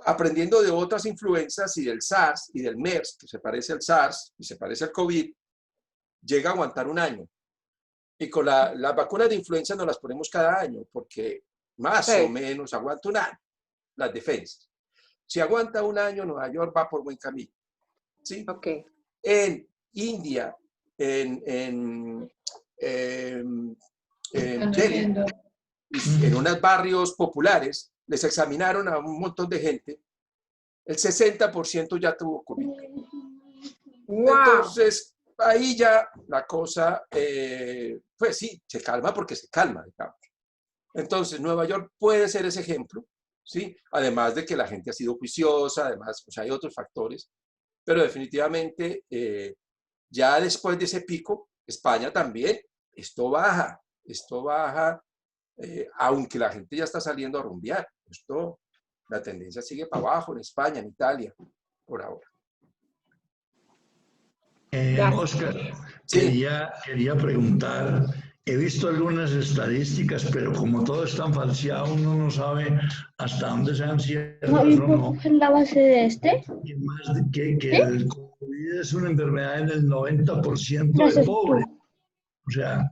aprendiendo de otras influencias y del SARS y del MERS, que se parece al SARS y se parece al COVID, llega a aguantar un año. Y con las vacunas de influenza nos las ponemos cada año, porque más o menos aguanta un año las defensas. Si aguanta un año, Nueva York va por buen camino. ¿Sí? Ok. En India, en Delhi, en unos barrios populares, les examinaron a un montón de gente, el 60% ya tuvo COVID. Wow. Entonces, ahí ya la cosa, pues sí, se calma porque se calma, digamos. Entonces, Nueva York puede ser ese ejemplo, ¿sí? Además de que la gente ha sido juiciosa, además, o sea, hay otros factores, pero definitivamente, ya después de ese pico, España también, esto baja, aunque la gente ya está saliendo a rumbear. La tendencia sigue para abajo en España, en Italia, por ahora. Gracias. Oscar, Sí. quería preguntar he visto algunas estadísticas, pero como todo es tan falseado, uno no sabe hasta dónde sean ciertas o no. ¿En la base de este? Y más que el COVID es una enfermedad en el 90% de pobres. O sea,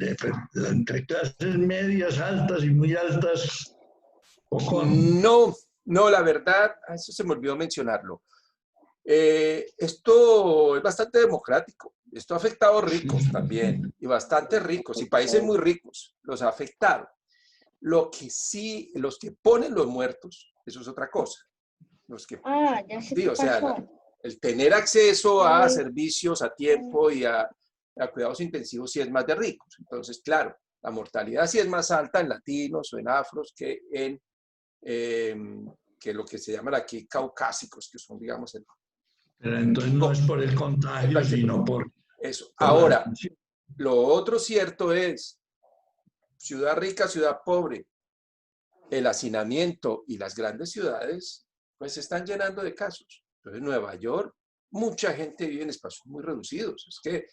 entre clases medias, altas y muy altas. No, la verdad, eso se me olvidó mencionarlo. Esto es bastante democrático. Esto ha afectado a ricos también, y bastante ricos, y países muy ricos los ha afectado. Lo que sí, los que ponen los muertos, eso es otra cosa. Los que, Ya sé sí, qué o sea, pasó. el tener acceso a servicios a tiempo y a cuidados intensivos sí es más de ricos. Entonces, claro, la mortalidad sí es más alta en latinos o en afros que en que lo que se llaman aquí caucásicos, que son, digamos, Pero entonces no es por el contagio, sino por eso. Ahora, lo otro cierto es, ciudad rica, ciudad pobre, el hacinamiento y las grandes ciudades, pues se están llenando de casos. Entonces, Nueva York, mucha gente vive en espacios muy reducidos. Es que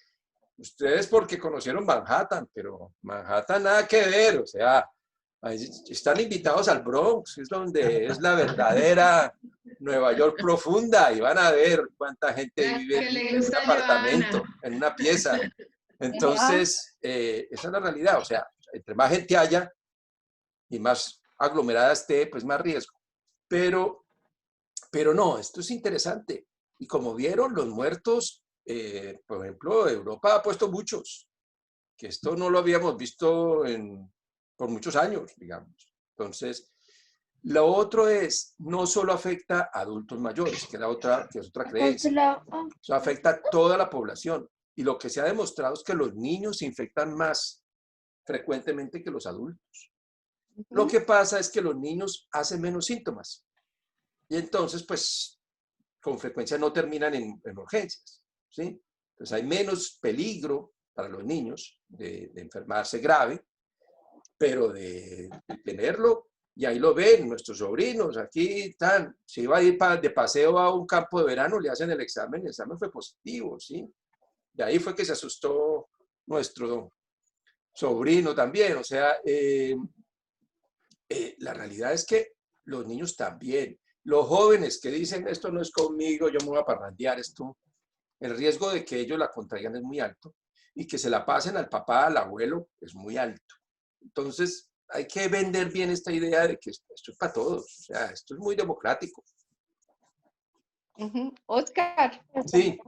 ustedes porque conocieron Manhattan, pero Manhattan nada que ver, o sea, están invitados al Bronx, es donde es la verdadera Nueva York profunda, y van a ver cuánta gente vive en un apartamento, en una pieza. Entonces, esa es la realidad, o sea, entre más gente haya y más aglomerada esté, pues más riesgo. Pero no, esto es interesante. Y como vieron, los muertos, por ejemplo, Europa ha puesto muchos, que esto no lo habíamos visto por muchos años, digamos. Entonces, lo otro es, no solo afecta a adultos mayores, que es otra creencia. Eso afecta a toda la población. Y lo que se ha demostrado es que los niños se infectan más frecuentemente que los adultos. Lo que pasa es que los niños hacen menos síntomas. Y entonces, pues, con frecuencia no terminan en urgencias, ¿sí? Entonces hay menos peligro para los niños de enfermarse grave, pero de tenerlo, y ahí lo ven nuestros sobrinos, aquí están, se iba a ir de paseo a un campo de verano, le hacen el examen fue positivo, ¿sí? Y ahí fue que se asustó nuestro sobrino también, o sea, la realidad es que los niños también, los jóvenes que dicen esto no es conmigo, yo me voy a parrandear, esto, el riesgo de que ellos la contraigan es muy alto, y que se la pasen al papá, al abuelo, es muy alto. Entonces, hay que vender bien esta idea de que esto es para todos, o sea, esto es muy democrático. Oscar, Sí.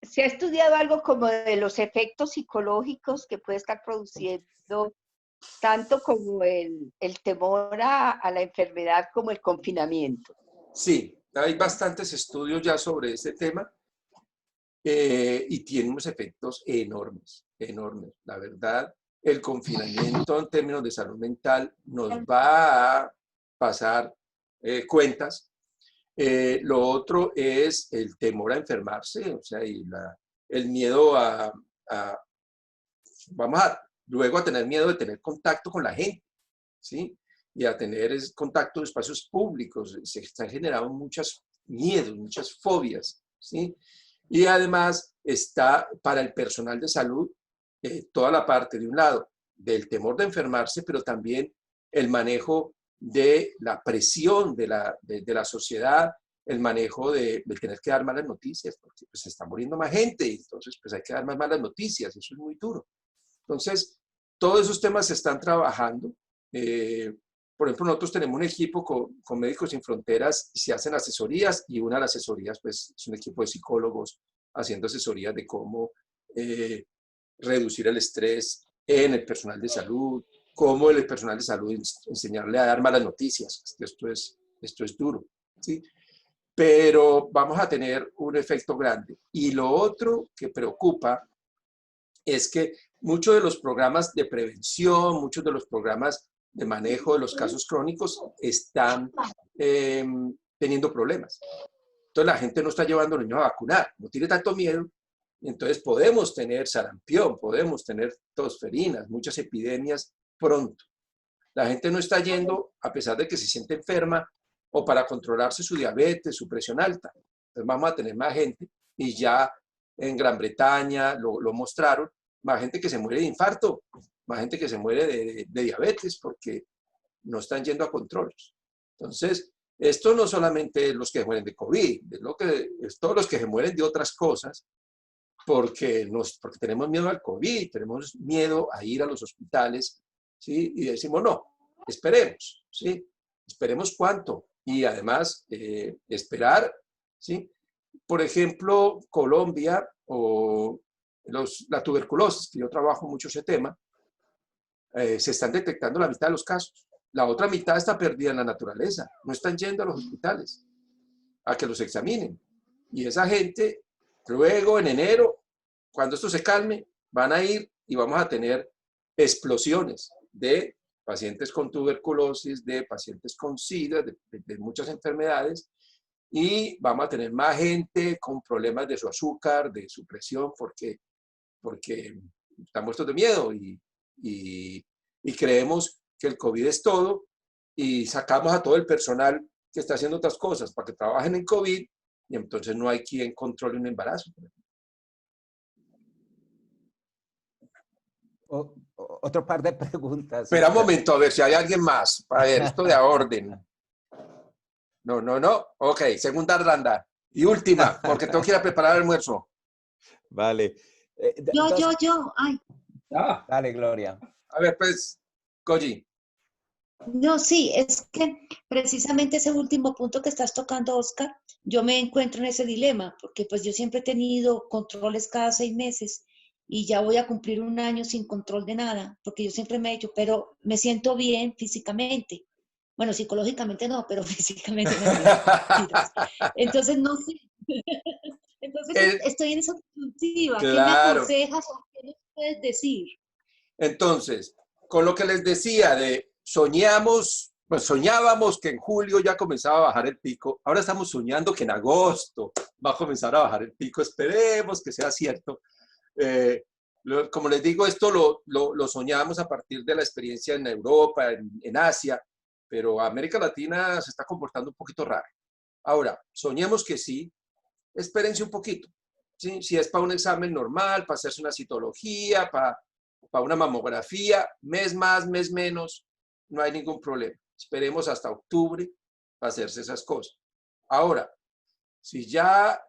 ¿se ha estudiado algo como de los efectos psicológicos que puede estar produciendo tanto como el temor a la enfermedad como el confinamiento? Sí, hay bastantes estudios ya sobre ese tema y tiene unos efectos enormes, enormes. La verdad, el confinamiento en términos de salud mental nos va a pasar cuentas. Lo otro es el temor a enfermarse, o sea, y el miedo luego a tener miedo de tener contacto con la gente, ¿sí? Y a tener contacto en espacios públicos. Se están generando muchos miedos, muchas fobias, ¿sí? Y además está para el personal de salud toda la parte, de un lado, del temor de enfermarse, pero también el manejo de la presión de la sociedad, el manejo de tener que dar malas noticias, porque pues, se está muriendo más gente, y entonces pues hay que dar más malas noticias, eso es muy duro. Entonces, todos esos temas se están trabajando. Por ejemplo, nosotros tenemos un equipo con Médicos Sin Fronteras y se hacen asesorías, y una de las asesorías pues, es un equipo de psicólogos haciendo asesorías de cómo reducir el estrés en el personal de salud, cómo el personal de salud enseñarle a dar malas noticias. Esto es duro, ¿sí? Pero vamos a tener un efecto grande. Y lo otro que preocupa es que muchos de los programas de prevención, muchos de los programas de manejo de los casos crónicos están teniendo problemas. Entonces la gente no está llevando a los niños a vacunar, no tiene tanto miedo. Entonces podemos tener sarampión, podemos tener tosferinas, muchas epidemias pronto. La gente no está yendo a pesar de que se siente enferma o para controlarse su diabetes, su presión alta. Entonces vamos a tener más gente, y ya en Gran Bretaña lo mostraron, más gente que se muere de infarto, más gente que se muere de diabetes porque no están yendo a controles. Entonces, esto no solamente es los que mueren de COVID, es todos los que se mueren de otras cosas porque tenemos miedo al COVID, tenemos miedo a ir a los hospitales, ¿sí? Y decimos, no, esperemos, ¿sí? Esperemos cuánto. Y además, esperar, ¿sí? Por ejemplo, Colombia o la tuberculosis, que yo trabajo mucho ese tema, se están detectando la mitad de los casos. La otra mitad está perdida en la naturaleza. No están yendo a los hospitales a que los examinen. Y esa gente, luego en enero, cuando esto se calme, van a ir y vamos a tener explosiones de pacientes con tuberculosis, de pacientes con SIDA, de muchas enfermedades, y vamos a tener más gente con problemas de su azúcar, de su presión, porque están muertos de miedo y creemos que el COVID es todo y sacamos a todo el personal que está haciendo otras cosas para que trabajen en COVID y entonces no hay quien controle un embarazo. Otro par de preguntas. Espera un momento, a ver si hay alguien más. A ver, esto de a orden. No. Ok, segunda ronda. Y última, porque tengo que ir a preparar el almuerzo. Vale. Yo. Ay. Dale, Gloria. A ver, pues, Koji. No, sí, es que precisamente ese último punto que estás tocando, Oscar, yo me encuentro en ese dilema, porque pues yo siempre he tenido controles cada 6 meses y ya voy a cumplir un año sin control de nada, porque yo siempre me he hecho, pero me siento bien físicamente. Bueno, psicológicamente no, pero físicamente no. Entonces, no sé. Entonces, estoy en esa disyuntiva. Claro. ¿Qué me aconsejas o qué nos puedes decir? Entonces, con lo que les decía de soñábamos que en julio ya comenzaba a bajar el pico. Ahora estamos soñando que en agosto va a comenzar a bajar el pico. Esperemos que sea cierto. Como les digo, esto lo soñamos a partir de la experiencia en Europa, en Asia, pero América Latina se está comportando un poquito raro. Ahora, soñemos que sí, espérense un poquito. ¿Sí? Si es para un examen normal, para hacerse una citología, para una mamografía, mes más, mes menos, no hay ningún problema. Esperemos hasta octubre para hacerse esas cosas. Ahora, si ya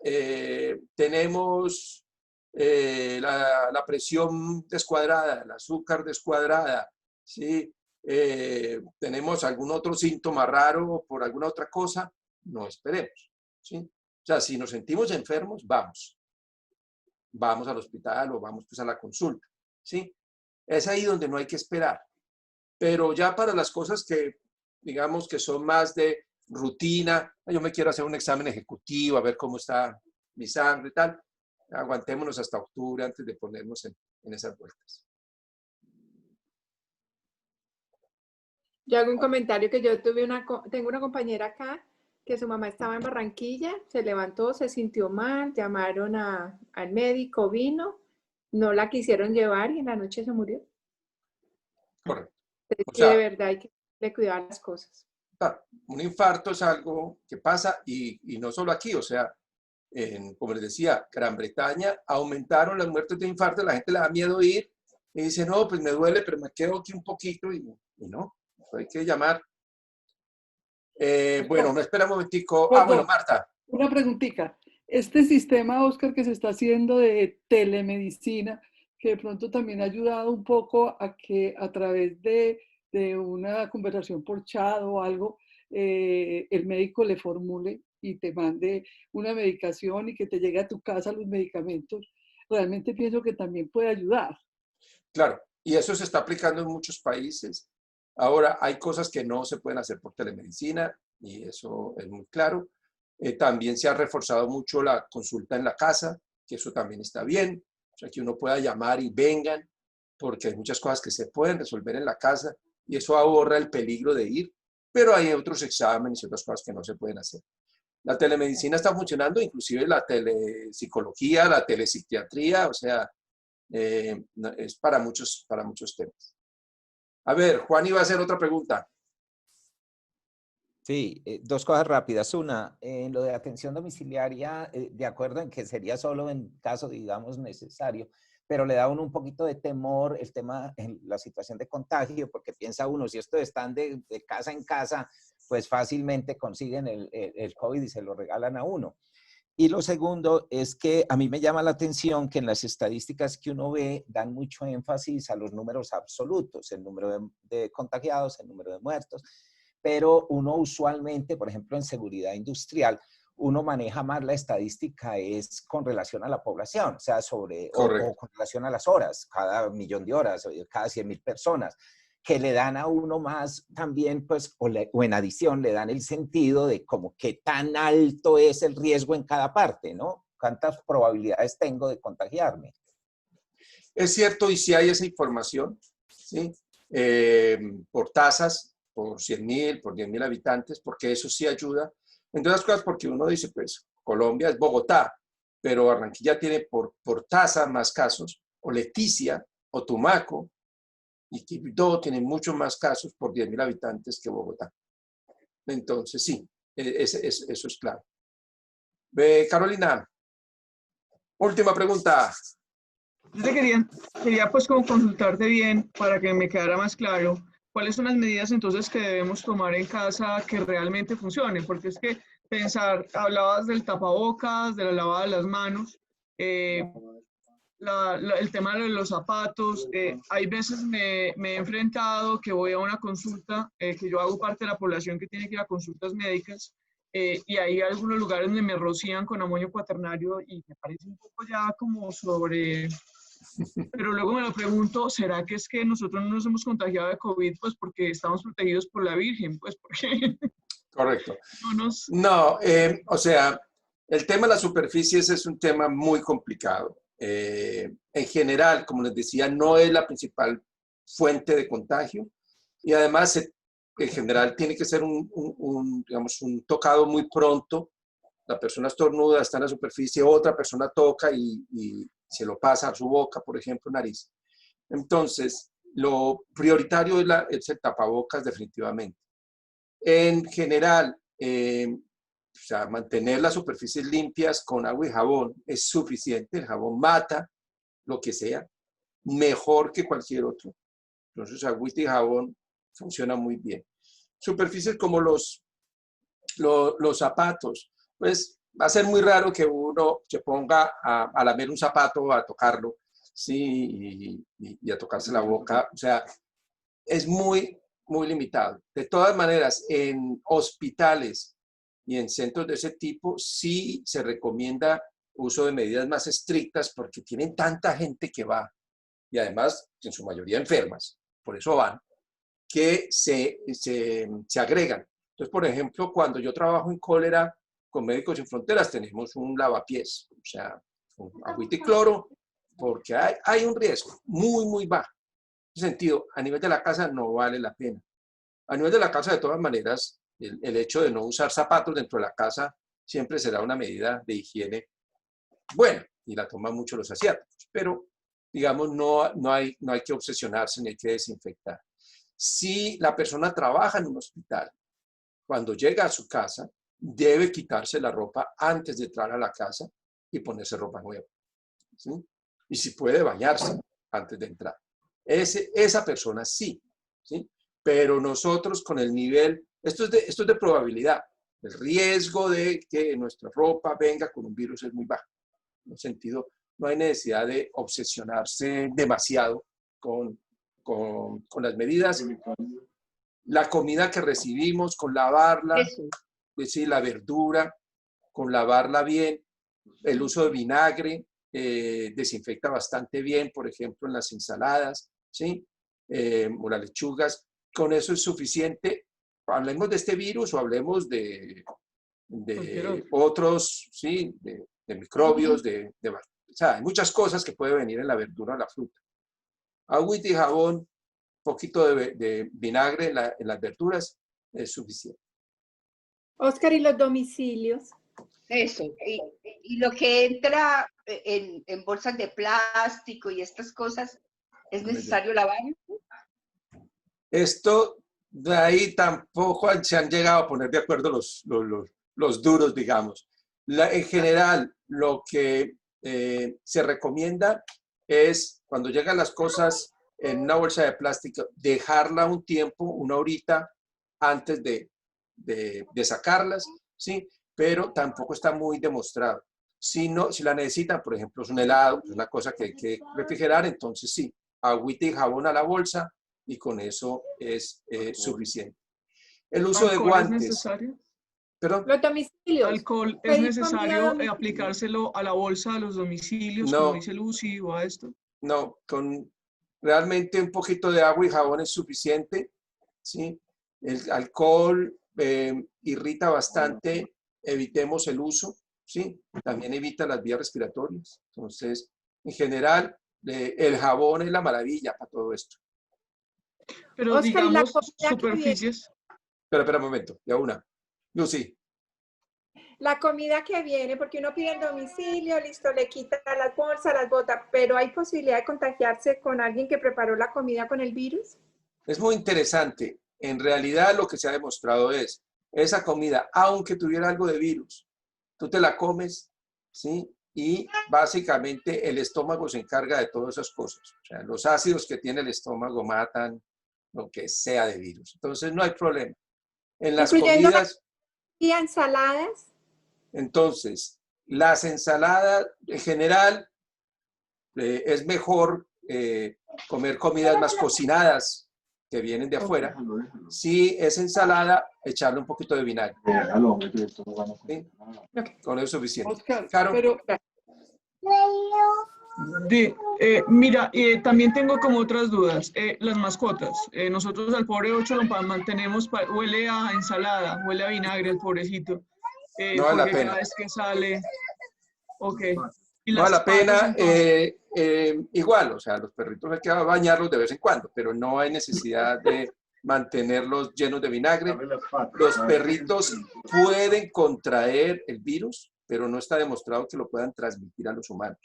tenemos la presión descuadrada, el azúcar descuadrada, ¿sí? Tenemos algún otro síntoma raro por alguna otra cosa, no esperemos, ¿sí? O sea, si nos sentimos enfermos, vamos al hospital o vamos pues a la consulta, ¿sí? Es ahí donde no hay que esperar. Pero ya para las cosas que, digamos, que son más de rutina, yo me quiero hacer un examen ejecutivo, a ver cómo está mi sangre y tal, aguantémonos hasta octubre antes de ponernos en esas vueltas. Yo hago un comentario que yo tengo una compañera acá que su mamá estaba en Barranquilla, se levantó, se sintió mal, llamaron al médico, vino, no la quisieron llevar y en la noche se murió. Correcto. O sea, de verdad hay que cuidar las cosas. Claro, un infarto es algo que pasa y no solo aquí, o sea, como les decía, Gran Bretaña aumentaron las muertes de infarto, la gente le da miedo ir y dice, no, pues me duele, pero me quedo aquí un poquito y no, hay que llamar. Bueno, no espera un momentico. Bueno, Marta. Una preguntita. Este sistema, Oscar, que se está haciendo de telemedicina, que de pronto también ha ayudado un poco a que a través de una conversación por chat o algo, el médico le formule y te mande una medicación y que te llegue a tu casa los medicamentos, realmente pienso que también puede ayudar. Claro, y eso se está aplicando en muchos países. Ahora, hay cosas que no se pueden hacer por telemedicina y eso es muy claro. También se ha reforzado mucho la consulta en la casa, que eso también está bien. O sea, que uno pueda llamar y vengan, porque hay muchas cosas que se pueden resolver en la casa y eso ahorra el peligro de ir, pero hay otros exámenes y otras cosas que no se pueden hacer. La telemedicina está funcionando, inclusive la telepsicología, la telepsiquiatría, o sea, es para muchos temas. A ver, Juan iba a hacer otra pregunta. Sí, dos cosas rápidas. Una, en lo de atención domiciliaria, de acuerdo en que sería solo en caso, digamos, necesario, pero le da a uno un poquito de temor el tema, en la situación de contagio, porque piensa uno, si estos están de casa en casa, pues fácilmente consiguen el COVID y se lo regalan a uno. Y lo segundo es que a mí me llama la atención que en las estadísticas que uno ve dan mucho énfasis a los números absolutos, el número de contagiados, el número de muertos, pero uno usualmente, por ejemplo, en seguridad industrial, uno maneja más la estadística es con relación a la población, o sea, o con relación a las horas, cada millón de horas, cada 100.000 personas, que le dan a uno más también, pues, o en adición, le dan el sentido de como qué tan alto es el riesgo en cada parte, ¿no? ¿Cuántas probabilidades tengo de contagiarme? Es cierto, y si hay esa información, ¿sí? Por tasas, por 100.000, por 10.000 habitantes, porque eso sí ayuda. Entre otras cosas, porque uno dice, pues, Colombia es Bogotá, pero Barranquilla tiene por tasa más casos, o Leticia, o Tumaco, y Quibdó tienen muchos más casos por 10.000 habitantes que Bogotá. Entonces, sí, eso es claro. Carolina, última pregunta. Yo te quería pues como consultarte bien para que me quedara más claro cuáles son las medidas entonces que debemos tomar en casa que realmente funcionen, porque es que hablabas del tapabocas, de la lavada de las manos, el tema de los zapatos, hay veces me he enfrentado que voy a una consulta, que yo hago parte de la población que tiene que ir a consultas médicas, y hay algunos lugares donde me rocían con amonio cuaternario y me parece un poco ya como pero luego me lo pregunto, ¿será que es que nosotros no nos hemos contagiado de COVID pues porque estamos protegidos por la Virgen? Pues porque... Correcto. No, o sea, el tema de las superficies es un tema muy complicado. En general, como les decía, no es la principal fuente de contagio y además en general tiene que ser digamos, un tocado muy pronto. La persona estornuda, está en la superficie, otra persona toca y se lo pasa a su boca, por ejemplo, nariz. Entonces, lo prioritario es el tapabocas definitivamente. En general, o sea, mantener las superficies limpias con agua y jabón es suficiente. El jabón mata lo que sea, mejor que cualquier otro. Entonces, agüita y jabón funciona muy bien. Superficies como los zapatos, pues va a ser muy raro que uno se ponga a lamer un zapato, a tocarlo, ¿sí? Y a tocarse la boca. O sea, es muy limitado. De todas maneras, en hospitales y en centros de ese tipo sí se recomienda uso de medidas más estrictas porque tienen tanta gente que va y además en su mayoría enfermas, por eso van, que se agregan. Entonces, por ejemplo, cuando yo trabajo en cólera con Médicos Sin Fronteras tenemos un lavapiés, o sea, un agüita y cloro, porque hay un riesgo muy bajo. En ese sentido, a nivel de la casa no vale la pena. A nivel de la casa, de todas maneras, el hecho de no usar zapatos dentro de la casa siempre será una medida de higiene buena y la toman mucho los asiáticos, pero digamos no hay que obsesionarse ni hay que desinfectar. Si la persona trabaja en un hospital, cuando llega a su casa, debe quitarse la ropa antes de entrar a la casa y ponerse ropa nueva, ¿sí? Y si puede bañarse antes de entrar. Esa persona sí, ¿sí? Pero nosotros con el nivel, esto es de probabilidad, el riesgo de que nuestra ropa venga con un virus es muy bajo. En ese sentido, no hay necesidad de obsesionarse demasiado con las medidas. La comida que recibimos, con lavarla, pues sí, la verdura, con lavarla bien, el uso de vinagre desinfecta bastante bien, por ejemplo, en las ensaladas, ¿sí? O las lechugas. Con eso es suficiente. Hablemos de este virus o hablemos de otros, ¿sí? De microbios, o sea, hay muchas cosas que pueden venir en la verdura o la fruta. Agüita y jabón, poquito de vinagre en las verduras es suficiente. Oscar, ¿y los domicilios? Eso, y lo que entra en bolsas de plástico y estas cosas, ¿es necesario lavarlo? Esto, de ahí tampoco se han llegado a poner de acuerdo los duros, digamos. En general, lo que se recomienda es cuando llegan las cosas en una bolsa de plástico, dejarla un tiempo, una horita antes de sacarlas, ¿sí? Pero tampoco está muy demostrado. Si la necesitan, por ejemplo, es un helado, es una cosa que hay que refrigerar, entonces sí, agüita y jabón a la bolsa y con eso es suficiente. El uso de guantes. ¿Es necesario? ¿Perdón? Los domicilios. ¿Alcohol es necesario aplicárselo a la bolsa de los domicilios, como dice Lucy, o a esto? No, realmente un poquito de agua y jabón es suficiente, ¿sí? El alcohol irrita bastante, evitemos el uso, ¿sí? También evita las vías respiratorias. Entonces, en general, el jabón es la maravilla para todo esto. Pero Oscar, digamos, superficies. Espera un momento, ya una. Lucy. La comida que viene, porque uno pide el domicilio, listo, le quita las bolsas, las bota, pero ¿hay posibilidad de contagiarse con alguien que preparó la comida con el virus? Es muy interesante. En realidad lo que se ha demostrado es, esa comida, aunque tuviera algo de virus, tú te la comes, ¿sí? Y básicamente el estómago se encarga de todas esas cosas. O sea, los ácidos que tiene el estómago matan lo que sea de virus. Entonces no hay problema. En las comidas... ¿Y ensaladas? Entonces, las ensaladas, en general, es mejor comer comidas más cocinadas que vienen de afuera. Si es ensalada, echarle un poquito de vinagre. ¿Sí? Con eso es suficiente. Oscar, Caro. pero... Mira, también tengo como otras dudas. Las mascotas. Nosotros al pobre 8 lo mantenemos, huele a ensalada, huele a vinagre el pobrecito. No vale la porque pena. cada vez que sale... Ok. No vale la pena. Igual, o sea, los perritos hay que bañarlos de vez en cuando, pero no hay necesidad de mantenerlos llenos de vinagre. Los perritos pueden contraer el virus, pero no está demostrado que lo puedan transmitir a los humanos.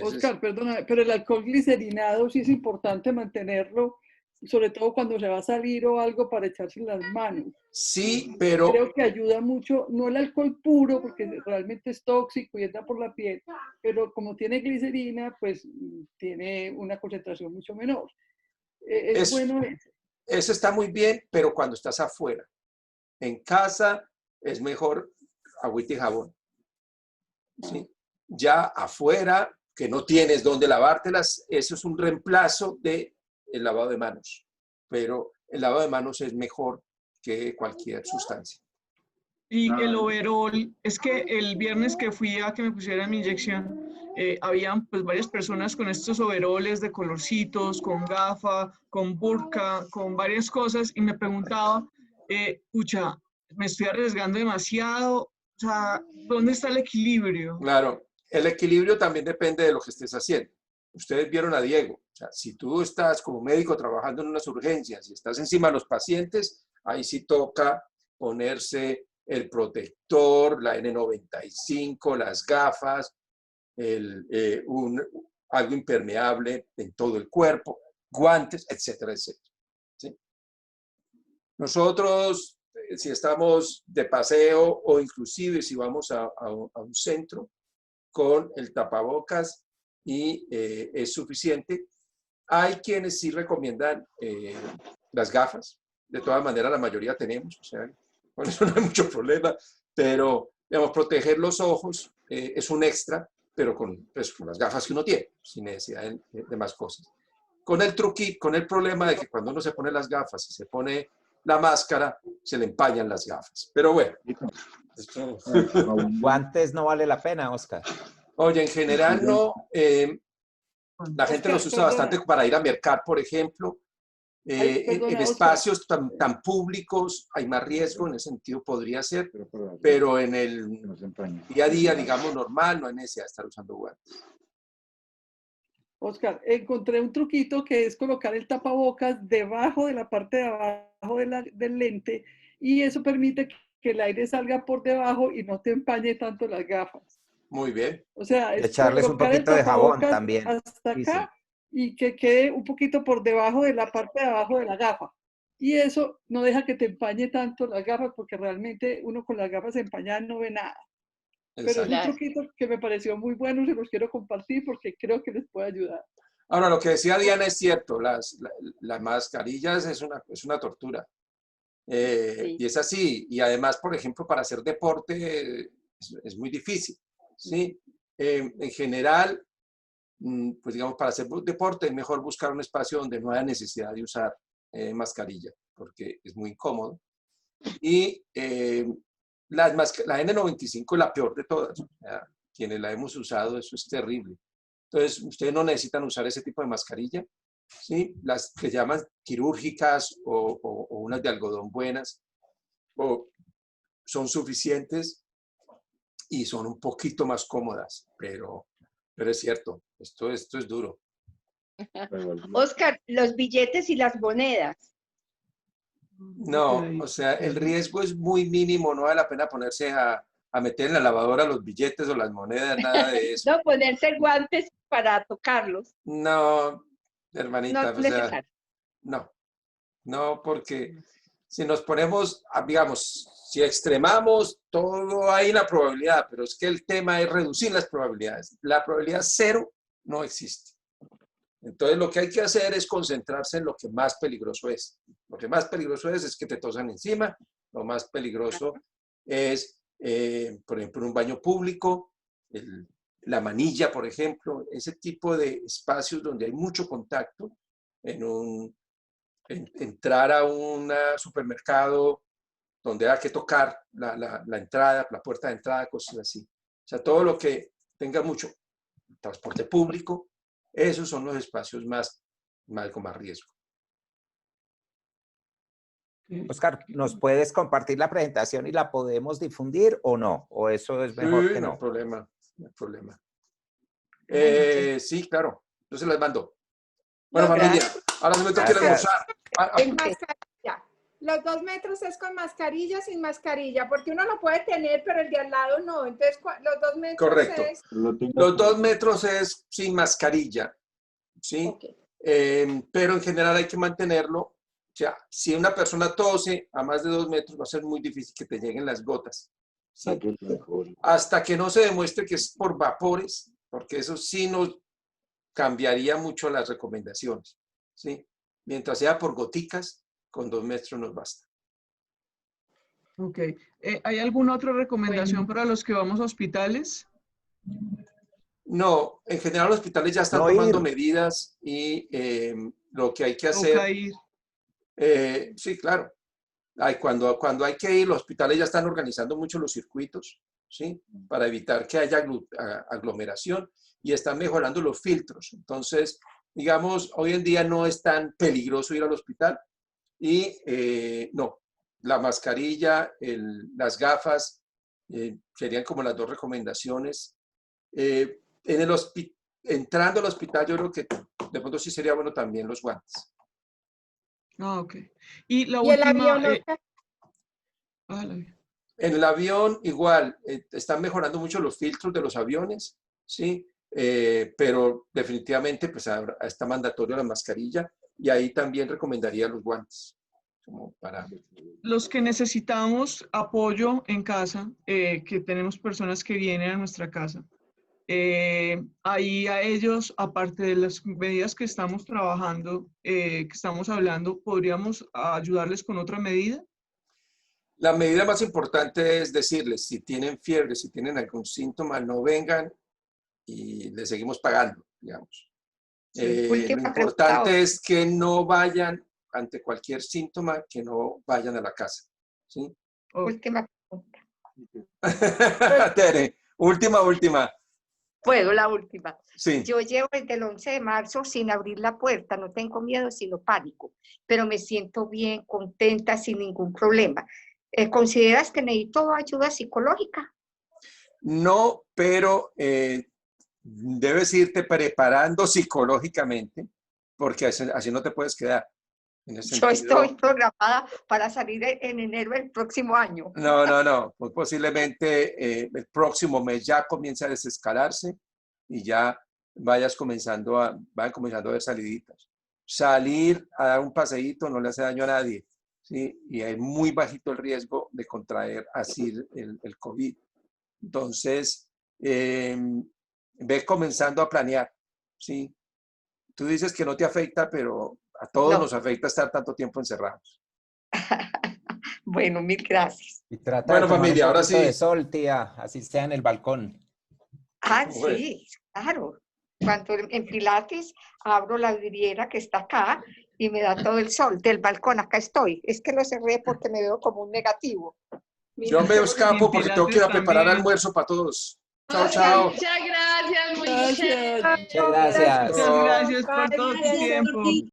Oscar, perdona, pero el alcohol glicerinado sí es importante mantenerlo, sobre todo cuando se va a salir o algo para echarse en las manos. Sí, pero... Creo que ayuda mucho, no el alcohol puro, porque realmente es tóxico y entra por la piel, pero como tiene glicerina, pues tiene una concentración mucho menor. Es bueno eso. Eso está muy bien, pero cuando estás afuera. En casa es mejor agüita y jabón. ¿Sí? Ya afuera, que no tienes dónde lavártelas, eso es un reemplazo del lavado de manos. Pero el lavado de manos es mejor que cualquier sustancia. Y el overol, es que el viernes que fui a que me pusieran mi inyección, habían pues varias personas con estos overoles de colorcitos, con gafa, con burka, con varias cosas, y me preguntaba, pucha, me estoy arriesgando demasiado, o sea, ¿dónde está el equilibrio? Claro, el equilibrio también depende de lo que estés haciendo. Ustedes vieron a Diego, o sea, si tú estás como médico trabajando en unas urgencias y estás encima de los pacientes, ahí sí toca ponerse el protector, la N95, las gafas, algo impermeable en todo el cuerpo, guantes, etcétera, etcétera. ¿Sí? Nosotros, si estamos de paseo o inclusive si vamos a un centro, con el tapabocas y es suficiente. Hay quienes sí recomiendan las gafas. De todas maneras, la mayoría tenemos, o sea, con eso no hay mucho problema, pero, digamos, proteger los ojos es un extra, pero con las gafas que uno tiene, sin necesidad de más cosas. Con el truquito, con el problema de que cuando uno se pone las gafas y se pone la máscara, se le empañan las gafas. Pero bueno. Guantes no vale la pena, Oscar. Oye, en general no. La gente los usa bastante para ir a mercar, por ejemplo. En espacios tan públicos hay más riesgo, en ese sentido podría ser, pero en el día a día, digamos, normal, no hay necesidad de estar usando guantes. Oscar, encontré un truquito que es colocar el tapabocas debajo de la parte de abajo del lente y eso permite que el aire salga por debajo y no te empañe tanto las gafas. Muy bien. O sea, es echarles un poquito de jabón también. Hasta acá y que quede un poquito por debajo de la parte de abajo de la gafa. Y eso no deja que te empañe tanto las gafas porque realmente uno con las gafas empañadas no ve nada. Pero es un Claro. truquito que me pareció muy bueno, se los quiero compartir porque creo que les puede ayudar. Ahora, lo que decía Diana es cierto, las mascarillas es una tortura. Sí. Y es así. Y además, por ejemplo, para hacer deporte es muy difícil, ¿sí? En general, pues digamos, para hacer deporte es mejor buscar un espacio donde no haya necesidad de usar mascarilla, porque es muy incómodo. Y la N95 es la peor de todas. O sea, quienes la hemos usado, eso es terrible. Entonces, ustedes no necesitan usar ese tipo de mascarilla, ¿sí? Las que llaman quirúrgicas o unas de algodón buenas son suficientes y son un poquito más cómodas, pero es cierto, esto es duro. Oscar, los billetes y las monedas. No, o sea, el riesgo es muy mínimo, no vale la pena ponerse a meter en la lavadora los billetes o las monedas, nada de eso. No, ponerse guantes para tocarlos. No, No hermanita, es o sea, necesario. no, porque si nos ponemos, digamos, si extremamos, todo hay una probabilidad, pero es que el tema es reducir las probabilidades. La probabilidad cero no existe. Entonces, lo que hay que hacer es concentrarse en lo que más peligroso es. Lo que más peligroso es que te tosan encima. Lo más peligroso es, por ejemplo, un baño público, la manilla, por ejemplo, ese tipo de espacios donde hay mucho contacto, entrar a un supermercado donde hay que tocar la entrada, la puerta de entrada, cosas así. O sea, todo lo que tenga mucho transporte público, esos son los espacios con más riesgo. Oscar, ¿nos puedes compartir la presentación y la podemos difundir o no? ¿O eso es mejor que No no? hay problema, no hay problema. Sí, claro, yo se las mando. Bueno, Los familia, Gracias. ahora se me toca ir a Gracias. almorzar. Mascarilla. Los 2 metros es con mascarilla, sin mascarilla, porque uno lo puede tener, pero el de al lado no. Entonces, los 2 metros Correcto. es... Los 2 metros es sin mascarilla, ¿sí? Okay. Pero en general hay que mantenerlo. O sea, si una persona tose a más de 2 metros, va a ser muy difícil que te lleguen las gotas, ¿sí? Hasta que no se demuestre que es por vapores, porque eso sí nos cambiaría mucho las recomendaciones, ¿sí? Mientras sea por goticas, con 2 metros nos basta. Ok. ¿Hay alguna otra recomendación para los que vamos a hospitales? No, en general los hospitales ya están tomando medidas y lo que hay que hacer... Toca ir. Sí, claro. Cuando hay que ir, los hospitales ya están organizando mucho los circuitos, ¿sí? Para evitar que haya aglomeración y están mejorando los filtros. Entonces, digamos, hoy en día no es tan peligroso ir al hospital y no, la mascarilla, las gafas serían como las 2 recomendaciones. Entrando al hospital, yo creo que de pronto sí sería bueno también los guantes. Ah, ok. Y la ¿Y el última... avión, Oscar? En el avión igual, están mejorando mucho los filtros de los aviones, ¿sí? Pero definitivamente pues está mandatorio la mascarilla y ahí también recomendaría los guantes. Como para... Los que necesitamos apoyo en casa, que tenemos personas que vienen a nuestra casa, ahí a ellos, aparte de las medidas que estamos trabajando, que estamos hablando, ¿podríamos ayudarles con otra medida? La medida más importante es decirles, si tienen fiebre, si tienen algún síntoma, no vengan y les seguimos pagando, digamos. Sí. Lo importante es que no vayan ante cualquier síntoma, que no vayan a la casa, ¿sí? Última pregunta. Tere, última. Puedo, la última. Sí. Yo llevo desde el 11 de marzo sin abrir la puerta, no tengo miedo, sino pánico, pero me siento bien, contenta, sin ningún problema. ¿Consideras que necesito ayuda psicológica? No, pero debes irte preparando psicológicamente, porque así no te puedes quedar. Yo estoy programada para salir en enero del próximo año. No. Pues posiblemente el próximo mes ya comience a desescalarse y ya vayan comenzando a ver saliditas. Salir a dar un paseíto no le hace daño a nadie, ¿sí? Y hay muy bajito el riesgo de contraer así el COVID. Entonces, ve comenzando a planear, ¿sí? Tú dices que no te afecta, pero a todos nos afecta estar tanto tiempo encerrados. Bueno, mil gracias. Y trata Bueno, de tomar familia, un ahora poquito sí. de sol, tía, así sea en el balcón. Bueno. Sí, claro. Cuando en Pilates abro la vidriera que está acá y me da todo el sol del balcón. Acá estoy. Es que lo cerré porque me veo como un negativo. Yo me escapo porque tengo que ir a preparar almuerzo para todos. Chao, chao. Muchas gracias, muy Gracias. chévere. Muchas gracias. Muchas gracias por todo tu Gracias, tiempo. Jordi.